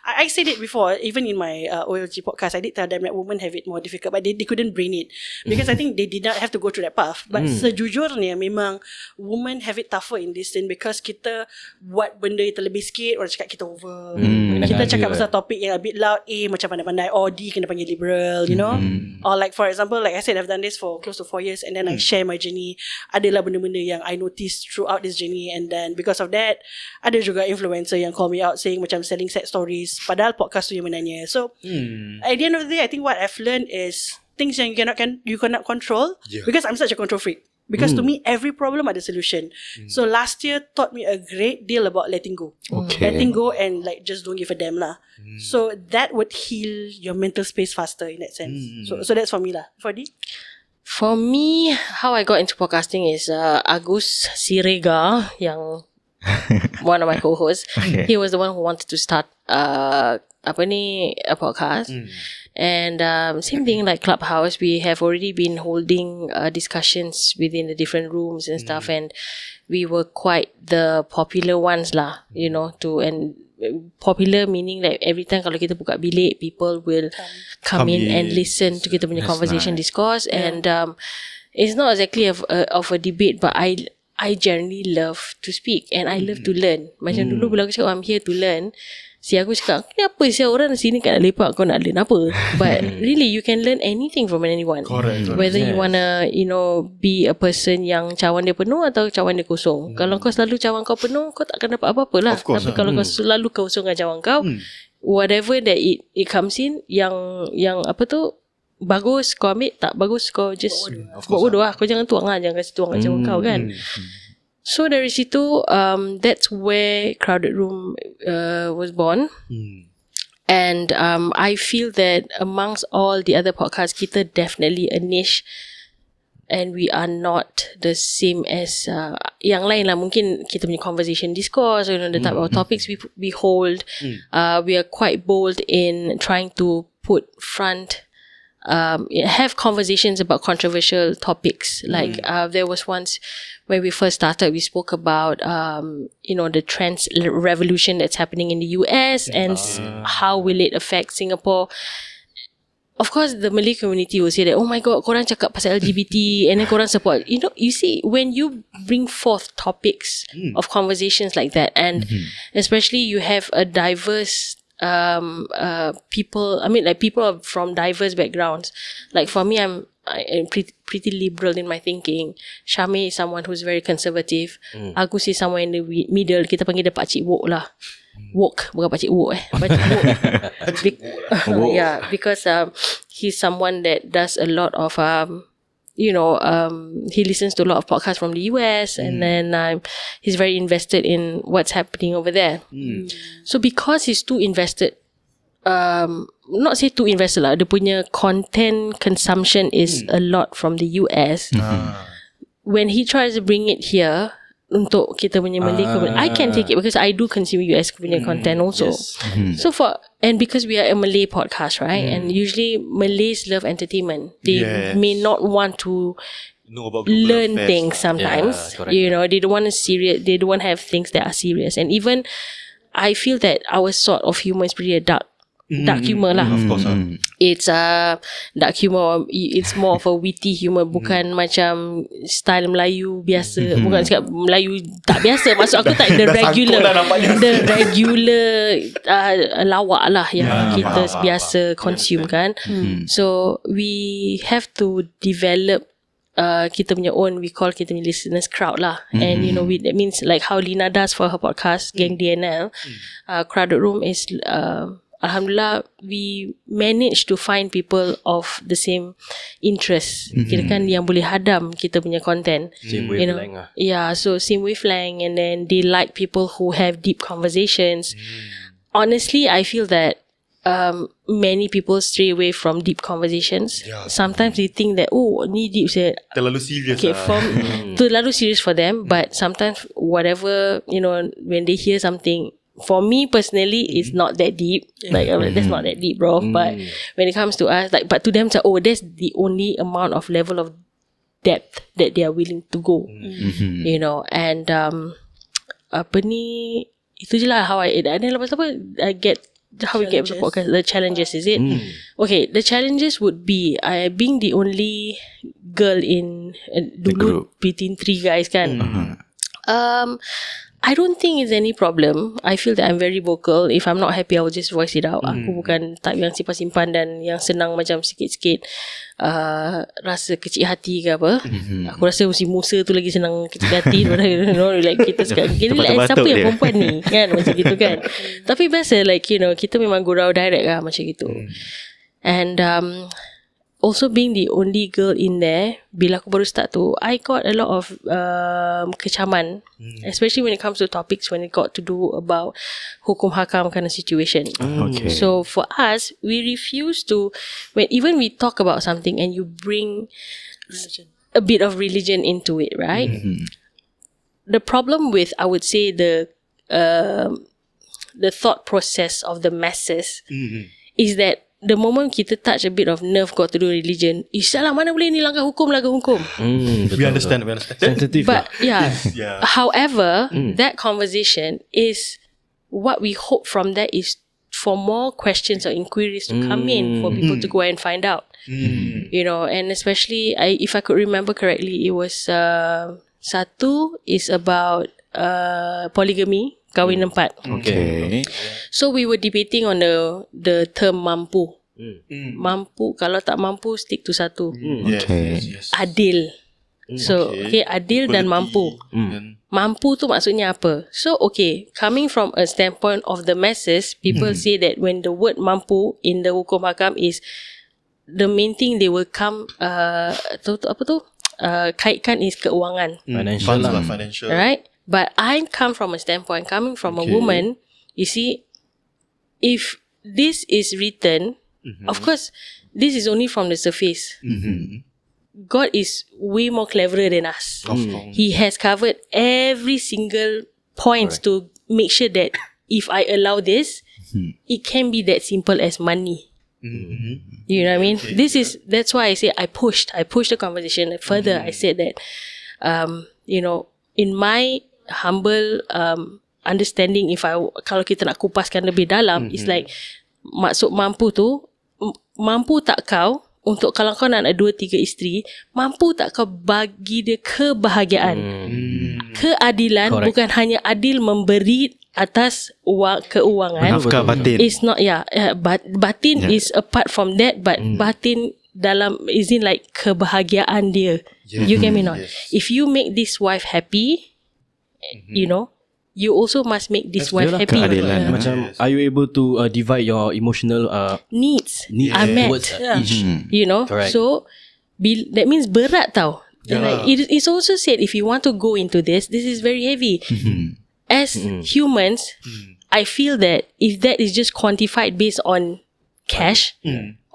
Speaker 4: I said it before, even in my OLG podcast, I did tell them that women have it more difficult, but they couldn't bring it because I think they did not have to go through that path. But sejujurnya memang women have it tougher in this scene because kita buat benda yang terlebih sikit, orang cakap kita over. Kita cakap pasal topik yang a bit loud, macam pandai-pandai, D kena panggil liberal, you know. Or like for example, like I said, I've done this for close to 4 years, and then I share my journey. Adalah benda-benda yang I noticed throughout this journey. And then because of that, ada juga influencer yang call me out saying macam selling sad stories, padahal podcast tu yang menanya. So at the end of the day, I think what I've learned is things yang you cannot control, because I'm such a control freak. Because to me, every problem ada solution. So last year taught me a great deal about letting go. Letting go and like just don't give a damn lah. So that would heal your mental space faster in that sense. So that's for me lah. For D?
Speaker 5: For me, how I got into podcasting is Agus Sirega, yang one of my co-hosts. He was the one who wanted to start a podcast. And same thing like Clubhouse, we have already been holding discussions within the different rooms and stuff, and we were quite the popular ones lah, you know, popular meaning like every time kalau kita buka bilik, people will come in and listen to kita punya conversation, discourse, and it's not exactly of a debate, but I generally love to speak and I love to learn. Macam dulu bila aku cakap I'm here to learn, si aku cakap, kenapa si orang di sini kat nak lepak, kau nak learn apa? But really you can learn anything from anyone.
Speaker 2: Correct.
Speaker 5: Whether you wanna, you know, be a person yang cawan dia penuh atau cawan dia kosong. Kalau kau selalu cawan kau penuh, kau tak akan dapat apa-apa lah. Tapi kalau kau selalu kosongkan cawan kau, whatever that it comes in, yang apa tu, bagus kau ambil, tak bagus kau just buat bodoh lah. Kau jangan tuang lah, jangan kasi tuang kat cawan kau kan. So dari situ, that's where Crowded Room was born. And I feel that amongst all the other podcasts, kita definitely a niche, and we are not the same as yang lain lah. Mungkin kita punya conversation discourse, you know, the type of topics we hold. We are quite bold in trying to put front have conversations about controversial topics. Like there was once when we first started, we spoke about you know, the trans revolution that's happening in the US and how will it affect Singapore. Of course, the Malay community will say that, oh my god, korang cakap pasal LGBT and then korang support. You know, you see, when you bring forth topics of conversations like that, and especially you have a diverse people, I mean like people from diverse backgrounds. Like for me, I'm pretty liberal in my thinking. Syamil is someone who's very conservative. Agus is someone in the middle. Kita panggil dia pakcik woke lah. Woke, bukan pakcik woke pakcik woke. Yeah, because he's someone that does a lot of he listens to a lot of podcasts from the US, and then he's very invested in what's happening over there. So because he's too invested, not say too invested lah, dia punya content consumption is a lot from the US. When he tries to bring it here untuk kita punya Malay community, I can take it because I do consume US punya content also. So because we are a Malay podcast, right? And usually Malays love entertainment. They may not want to
Speaker 2: know about
Speaker 5: learn things sometimes. They don't want they don't want to have things that are serious. And even I feel that our sort of humor is pretty dark humor lah.
Speaker 2: Of course.
Speaker 5: It's dark humor. It's more of a witty humor, bukan macam style Melayu biasa. Bukan cakap Melayu tak biasa. Maksud aku tak the regular lawak lah yang kita biasa consume kan. So we have to develop kita punya own, we call kita punya listeners crowd lah. And that means like how Lina does for her podcast Gang DNL. Crowded Room is Alhamdulillah, we managed to find people of the same interest. Kira kan yang boleh hadam kita punya content.
Speaker 1: Same wavelength lah.
Speaker 5: Yeah, so same wavelength, and then they like people who have deep conversations. Honestly, I feel that many people stray away from deep conversations. Sometimes they think that ni deep saya.
Speaker 2: Terlalu serius
Speaker 5: terlalu serious for them. But sometimes whatever, when they hear something, for me personally, it's not that deep. Like that's not that deep, bro. But when it comes to us, but to them, that's the only amount of level of depth that they are willing to go. And apa ni, itu je lah how I eat. And then lepas apa, how we get the podcast, the challenges, is it? Okay, the challenges would be being the only girl in dulu between 3 guys kan. I don't think it's any problem. I feel that I'm very vocal. If I'm not happy, I will just voice it out. Aku bukan type yang simpan-simpan dan yang senang macam sikit-sikit rasa kecil hati ke apa. Aku rasa si Musa tu lagi senang kecil hati. Like kita sekarang, siapa yang perempuan ni kan, macam gitu kan. Tapi biasa like kita memang gurau direct lah macam gitu. And also being the only girl in there, bila aku baru start tu, I got a lot of kecaman, especially when it comes to topics when it got to do about hukum hakam kind of situation. So for us, we refuse to, even we talk about something and you bring a bit of religion into it, right? The problem with, I would say, the thought process of the masses is that the moment kita touch a bit of nerve got to do religion, salah, mana boleh ni langgar hukum.
Speaker 2: We understand.
Speaker 1: Sensitive
Speaker 5: but
Speaker 1: lah.
Speaker 5: However, that conversation is what we hope from that is for more questions or inquiries to come in for people to go and find out. And especially if I could remember correctly, it was satu is about polygamy, kahwin 4.
Speaker 1: Okay.
Speaker 5: So we were debating on the term mampu. Mampu, kalau tak mampu stick to satu.
Speaker 2: Yes.
Speaker 5: Adil. So adil dan mampu. Mampu tu maksudnya apa? So coming from a standpoint of the masses, people say that when the word mampu in the hukum hakam is the main thing they will come kaitkan is keuangan.
Speaker 2: Financial.
Speaker 5: Right? But I come from a standpoint, coming from a woman, you see, if this is written, of course, this is only from the surface. God is way more cleverer than us. He has covered every single point to make sure that if I allow this, it can be that simple as money. You know what I mean? That's why I say I pushed the conversation further. I said that, in my humble understanding, kalau kita nak kupaskan lebih dalam, it's like maksud mampu tu, mampu tak kau untuk kalau kau nak ada 2-3 isteri, mampu tak kau bagi dia kebahagiaan, keadilan. Correct. Bukan hanya adil memberi atas keuangan,
Speaker 3: nafkah batin.
Speaker 5: It's not batin is apart from that, but batin dalam is in like kebahagiaan dia. You get me not? If you make this wife happy, you know, you also must make this wife happy.
Speaker 3: Keadilan.
Speaker 1: Macam, are you able to divide your emotional
Speaker 5: Needs are met.
Speaker 1: towards each?
Speaker 5: You know,
Speaker 1: Correct.
Speaker 5: so that means berat tau. Like, it's also said if you want to go into this is very heavy. As humans, I feel that if that is just quantified based on cash,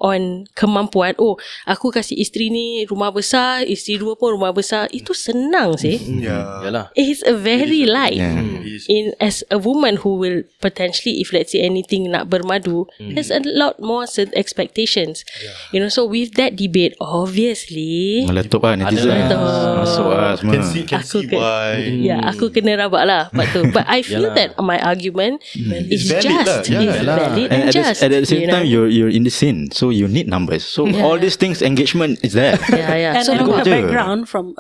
Speaker 5: on kemampuan, oh aku kasih isteri ni rumah besar, isteri dua pun rumah besar, itu senang sih.
Speaker 1: Yalah.
Speaker 5: It's a very light.
Speaker 2: It is.
Speaker 5: In as a woman who will potentially, if let's say anything nak bermadu, there's a lot more expectations. You know, so with that debate, obviously,
Speaker 3: Meletup lah netizen. Masuk lah semua.
Speaker 2: Can see why.
Speaker 5: aku kena rabak lah. But I feel that my argument is
Speaker 2: valid
Speaker 5: just,
Speaker 2: lah.
Speaker 5: is valid and
Speaker 3: And
Speaker 5: just.
Speaker 3: at the same
Speaker 5: you know?
Speaker 3: time, you're in the scene, so you need numbers. So all these things, engagement is there.
Speaker 5: Yeah.
Speaker 4: And
Speaker 5: So
Speaker 4: I know her
Speaker 3: je.
Speaker 4: background from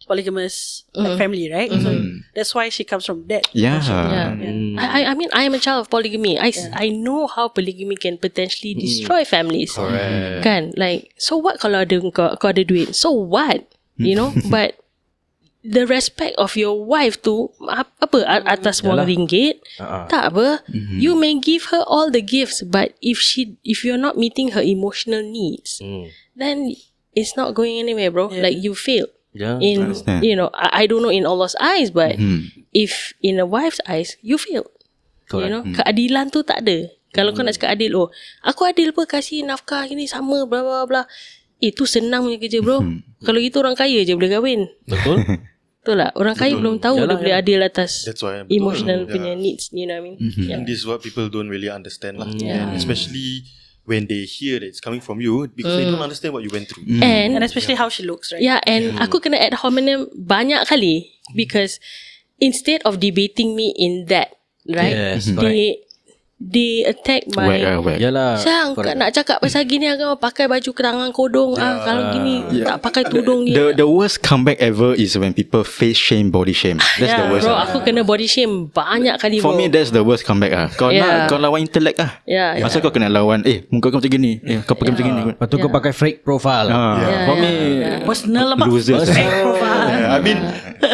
Speaker 4: polygamous family, right? So that's why she comes from that.
Speaker 3: Yeah.
Speaker 5: I mean, I am a child of polygamy. I know how polygamy can potentially destroy families.
Speaker 1: Correct.
Speaker 5: Kan? Like, so what kalau kau ada duit? So what? You know? But the respect of your wife tu apa atas wang ringgit? Tak apa. You may give her all the gifts, but if you're not meeting her emotional needs, then it's not going anywhere, bro. Like, you failed.
Speaker 1: Yeah.
Speaker 5: In,
Speaker 3: understand.
Speaker 5: you know, I don't know in Allah's eyes, but if in a wife's eyes, you failed. You know, keadilan tu tak ada. Kalau kau nak cakap adil, oh, aku adil apa, kasih nafkah ini sama, bla bla bla. Itu senang punya kerja, bro. Kalau gitu orang kaya je boleh kahwin.
Speaker 1: Betul.
Speaker 5: Betul tak? Orang kaya belum tahu dia boleh adil atas
Speaker 2: That's why
Speaker 5: emotional punya needs, you know what I mean?
Speaker 2: And this is what people don't really understand lah. And especially when they hear that it's coming from you, because they don't understand what you went through.
Speaker 4: And especially how she looks, right?
Speaker 5: Yeah, and aku kena ad hominem banyak kali because instead of debating me in that, right?
Speaker 1: Yes,
Speaker 5: they attack my
Speaker 3: Whack.
Speaker 1: Yalah.
Speaker 5: Sang, kau nak cakap pasal gini agak pakai baju kerangan kodong kalau gini tak pakai tudung ni.
Speaker 3: The worst comeback ever is when people face shame, body shame. That's the worst.
Speaker 5: Bro, aku kena body shame banyak kali,
Speaker 3: For
Speaker 5: bro.
Speaker 3: me, that's the worst comeback lah. Kau nak kau lawan intelek lah. Masa kau kena lawan, muka kau macam gini, kau pakai macam gini.
Speaker 1: Lepas tu kau pakai fake profile.
Speaker 3: For me,
Speaker 4: Personal about
Speaker 3: losers.
Speaker 4: fake profile.
Speaker 2: I mean,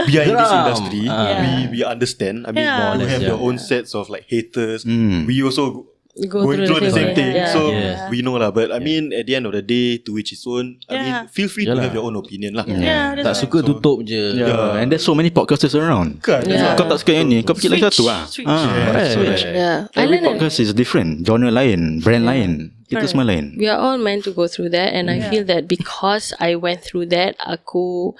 Speaker 2: we are in this industry. We understand. I mean, you have your own sets of like haters. We also going through the same thing. So we know lah. But I mean, at the end of the day, to each his own. I mean, feel free to have your own opinion lah.
Speaker 1: Tak suka tutup je.
Speaker 3: And there's so many podcasters around. Kau tak suka yang ni, kau pergi lagi satu lah. Switch. Every podcast is different. Genre lain, brand lain. Itu semua lain.
Speaker 5: We are all meant to go through that, and I feel that because I went through that, aku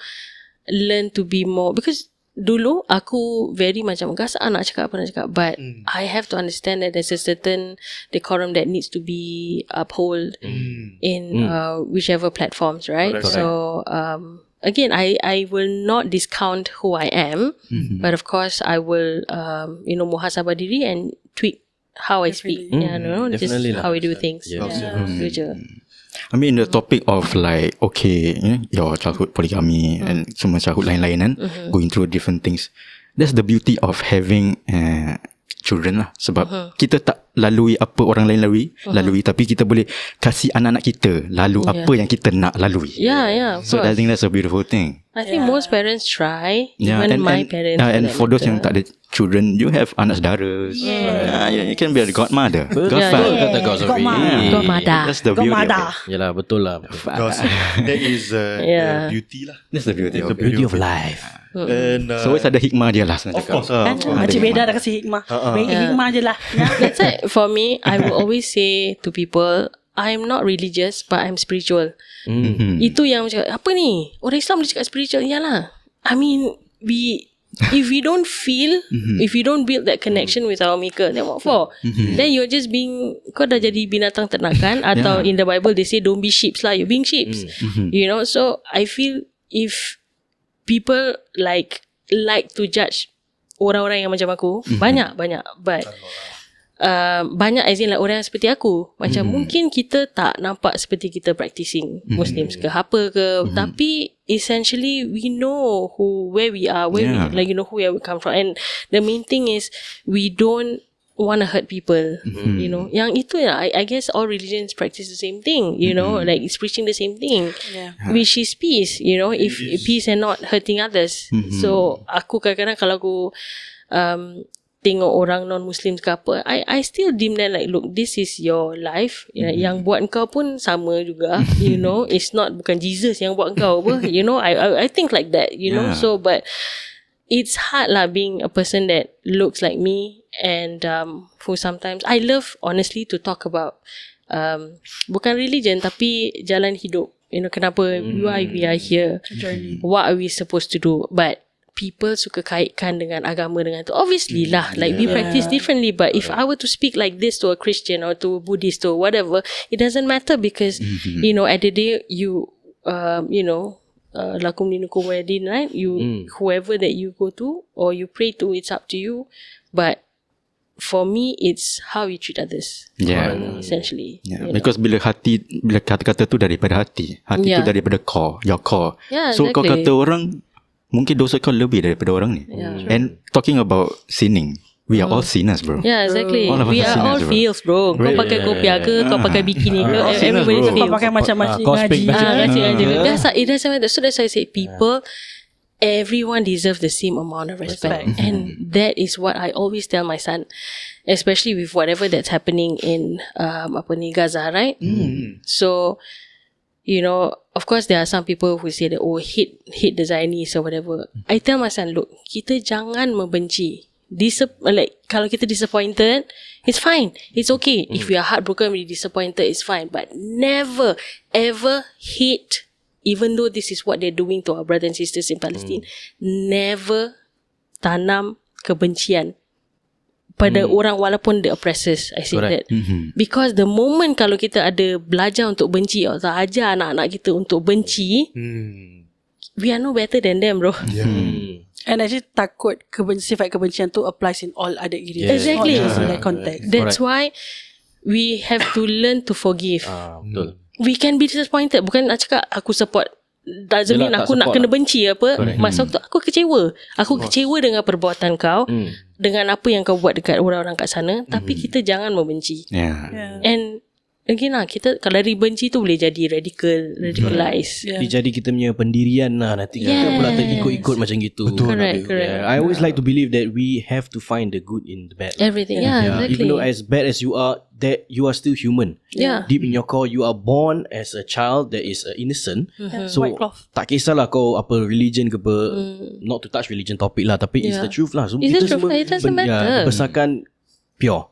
Speaker 5: learn to be more, because dulu aku very macam gasak nak cakap apa nak cakap, but I have to understand that there's a certain decorum that needs to be upheld in whichever platforms, right?
Speaker 2: Correct.
Speaker 5: So again, I will not discount who I am, but of course I will muhasabah diri and tweak how I speak. Just
Speaker 1: Definitely
Speaker 5: how we do things. Itu je.
Speaker 3: I mean, the topic of like, okay, your childhood polygamy and semua childhood lain-lain kan, going through different things. That's the beauty of having children lah. Sebab kita tak lalui apa orang lain lalui, tapi kita boleh kasih anak-anak kita lalu apa yang kita nak lalui.
Speaker 5: Yeah.
Speaker 3: So I think that's a beautiful thing.
Speaker 5: I think most parents try. Even my parents.
Speaker 3: And for those yang tak ada children, you have anak saudara. You can be a godmother.
Speaker 1: Godfather. Kata
Speaker 5: Godmother.
Speaker 3: That's the beauty of it.
Speaker 1: Yalah, betul lah.
Speaker 2: Because that is the beauty lah.
Speaker 3: That's the beauty of
Speaker 1: The
Speaker 3: it.
Speaker 1: beauty of life.
Speaker 2: And
Speaker 3: So always ada hikmah dia lah senang
Speaker 2: of
Speaker 3: cakap.
Speaker 2: course
Speaker 4: Makcik Beda dah kasih hikmah. Bagi hikmah je lah.
Speaker 5: That's why for me, I will always say to people, I'm not religious, but I'm spiritual. Itu yang cakap, apa ni? Orang Islam dia cakap spiritual. Yalah. I mean, if we don't feel, if we don't build that connection with our maker, then what for? Then you're just being, kau dah jadi binatang ternakan. Atau in the Bible they say don't be sheep lah, you're being sheep. You know, so I feel if people like to judge orang-orang yang macam aku, banyak, but banyak as in like orang yang seperti aku, macam mungkin kita tak nampak seperti kita practicing Muslims ke apa ke, tapi essentially we know where we are, where we, like, you know, where we come from, and the main thing is we don't want to hurt people. You know, yang itu I guess all religions practice the same thing. You know, like it's preaching the same thing, which is peace. You know, if peace and not hurting others. So aku kadang-kadang kalau aku tengok orang non-Muslim ke apa, I still deem them like, look, this is your life. Yang buat kau pun sama juga. You know, it's not bukan Jesus yang buat kau apa. You know, I think like that. You know, so but it's hard lah being a person that looks like me and who sometimes I love honestly to talk about bukan religion tapi jalan hidup. You know, kenapa why we are here, what are we supposed to do, but people suka kaitkan dengan agama dengan tu. Obviously lah, like we practice differently, but if I were to speak like this to a Christian or to a Buddhist or whatever, it doesn't matter because you know, at the day you know, lakum dinukum waliyadin, right? You whoever that you go to or you pray to, it's up to you. But for me, it's how you treat others. Essentially.
Speaker 3: Because bila kata-kata tu daripada hati tu daripada core, your core. So kau kata orang, mungkin dosa kau lebih daripada orang ni. And talking about sinning, we are all sinners, bro.
Speaker 5: Yeah, exactly.
Speaker 3: We
Speaker 5: are all feels, bro. Kau pakai kopiah ke, kau pakai bikini ke, everybody feels.
Speaker 4: Kau pakai macam-macam ngaji.
Speaker 5: It doesn't matter. So that's why I say people, everyone deserves the same amount of respect. And that is what I always tell my son, especially with whatever that's happening in Gaza, right? So, you know, of course there are some people who say that, oh, hate the Zionists or whatever. I tell my son, look, kita jangan membenci. Like, kalau kita disappointed, it's fine, it's okay. If we are heartbroken, we're disappointed, it's fine. But never ever hate. Even though this is what they're doing to our brothers and sisters in Palestine, never tanam kebencian pada orang walaupun the oppressors. I say that because the moment kalau kita ada belajar untuk benci atau ajar anak-anak kita untuk benci, we are no better than them, bro.
Speaker 4: And actually takut sifat kebencian tu applies in all other areas.
Speaker 5: Exactly.
Speaker 4: Not just in that context.
Speaker 5: That's why we have to learn to forgive.
Speaker 1: Betul.
Speaker 5: We can be disappointed. Bukan nak cakap aku support, doesn't mean aku nak kena benci apa. Masa tu aku kecewa. Aku kecewa dengan perbuatan kau, dengan apa yang kau buat dekat orang-orang kat sana. Tapi kita jangan membenci. And again lah, kita kalau dari benci tu boleh jadi radicalize.
Speaker 1: Jadi kita punya pendirian lah. Nanti kita pula terikut-ikut macam gitu.
Speaker 5: Correct.
Speaker 1: I always like to believe that we have to find the good in the bad.
Speaker 5: Everything. Exactly.
Speaker 1: Even though as bad as you are, that you are still human. Deep in your core, you are born as a child that is innocent. So tak kisahlah kau apa religion ke apa, not to touch religion topic lah, tapi it's the truth lah. So
Speaker 5: it's the truth. It doesn't matter.
Speaker 1: Besarkan pure.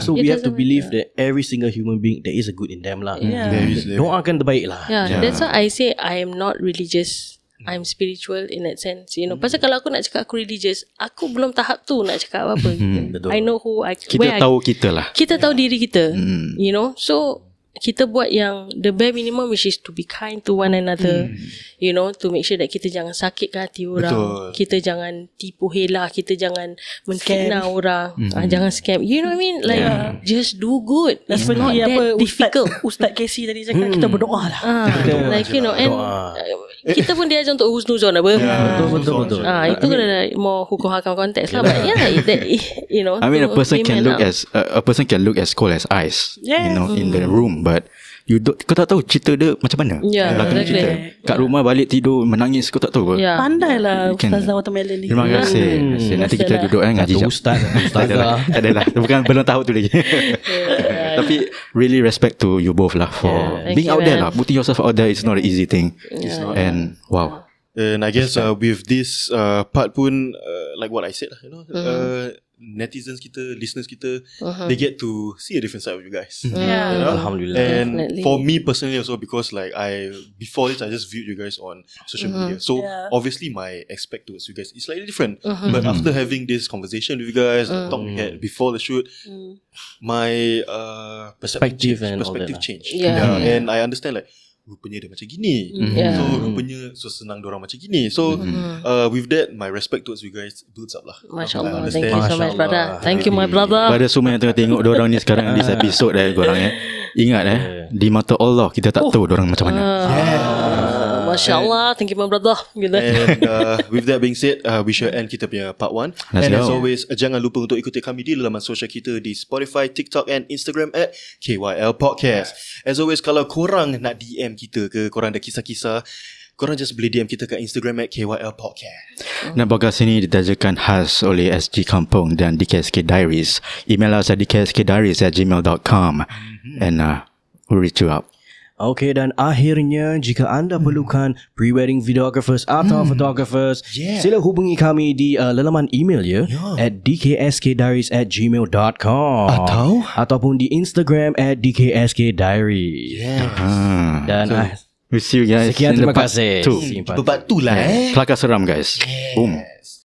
Speaker 1: So we have to believe that every single human being, there is a good in them lah. Doakan terbaik lah.
Speaker 5: That's why I say I am not religious. I'm spiritual in that sense. You know, pasal kalau aku nak cakap aku religious, aku belum tahap tu nak cakap apa. I know who
Speaker 3: kita tahu kita lah.
Speaker 5: Kita tahu diri kita. You know, so kita buat yang the bare minimum, which is to be kind to one another. You know, to make sure that kita jangan sakitkan hati orang. Kita jangan tipu hela, kita jangan menfitnah orang, jangan scam. You know what I mean? Like just do good. It's not that difficult.
Speaker 4: Ustaz Casey tadi cakap kita berdoa lah.
Speaker 5: Like you know, and kita pun diajar untuk husnuzon apa.
Speaker 1: Betul.
Speaker 5: Itu kena more hukum hakam konteks lah. But you know,
Speaker 3: I mean, a person can look as cold as ice. You know, in the room, but kau tak tahu cerita dia macam mana.
Speaker 5: Exactly.
Speaker 3: Kat rumah balik tidur menangis, kau tak tahu.
Speaker 4: Pandai lah Ustazah Watermelon ni.
Speaker 3: Terima kasih. Nanti kita duduk ngaji jap.
Speaker 1: Ustazah.
Speaker 3: Tak adalah. Belum tahu tu lagi. Tapi really respect to you both lah for being out there lah. Putting yourself out there is not an easy thing. And wow.
Speaker 2: And I guess with this part pun, like what I said lah, you know, netizens kita, listeners kita, they get to see a different side of you guys. You know?
Speaker 1: Alhamdulillah.
Speaker 2: And
Speaker 5: definitely.
Speaker 2: for me personally also, because like before this I just viewed you guys on social media, so obviously my expect towards you guys is slightly different. But after having this conversation with you guys, the talk we had before the shoot, my perspective changed. And I understand like, rupanya dia macam gini. So rupanya senang diorang macam gini. So with that, my respect towards you guys builds up lah.
Speaker 5: Masya Allah. Thank you so much, brother. Thank you, my brother.
Speaker 3: Pada semua yang tengah tengok diorang ni sekarang di episode korang ingat di mata Allah kita tak tahu diorang macam mana.
Speaker 5: Masya Allah. Thank you my brother. Gitu.
Speaker 2: And with that being said, we shall end kita punya part 1.
Speaker 3: Let's
Speaker 2: And
Speaker 3: go.
Speaker 2: as always, jangan lupa untuk ikuti kami di laman sosial kita di Spotify, TikTok and Instagram at KYL Podcast. As always, kalau korang nak DM kita ke, korang ada kisah-kisah, korang just boleh DM kita kat Instagram at KYL Podcast.
Speaker 3: Dan podcast ini ditajakan khas oleh SG Kampung dan DKSK Diaries. Email us at dkskdiaries@gmail.com and we'll reach you out.
Speaker 1: Okay, dan akhirnya jika anda perlukan pre-wedding videographers atau photographers, sila hubungi kami di laman email at dkskdiaries@gmail.com ataupun di Instagram at dkskdiaries. Dan
Speaker 3: We'll see you guys
Speaker 1: sekian,
Speaker 3: in the
Speaker 1: terima
Speaker 3: part
Speaker 1: kasih.
Speaker 3: 2.
Speaker 2: Part 2 lah
Speaker 3: Kelakar seram guys. Boom.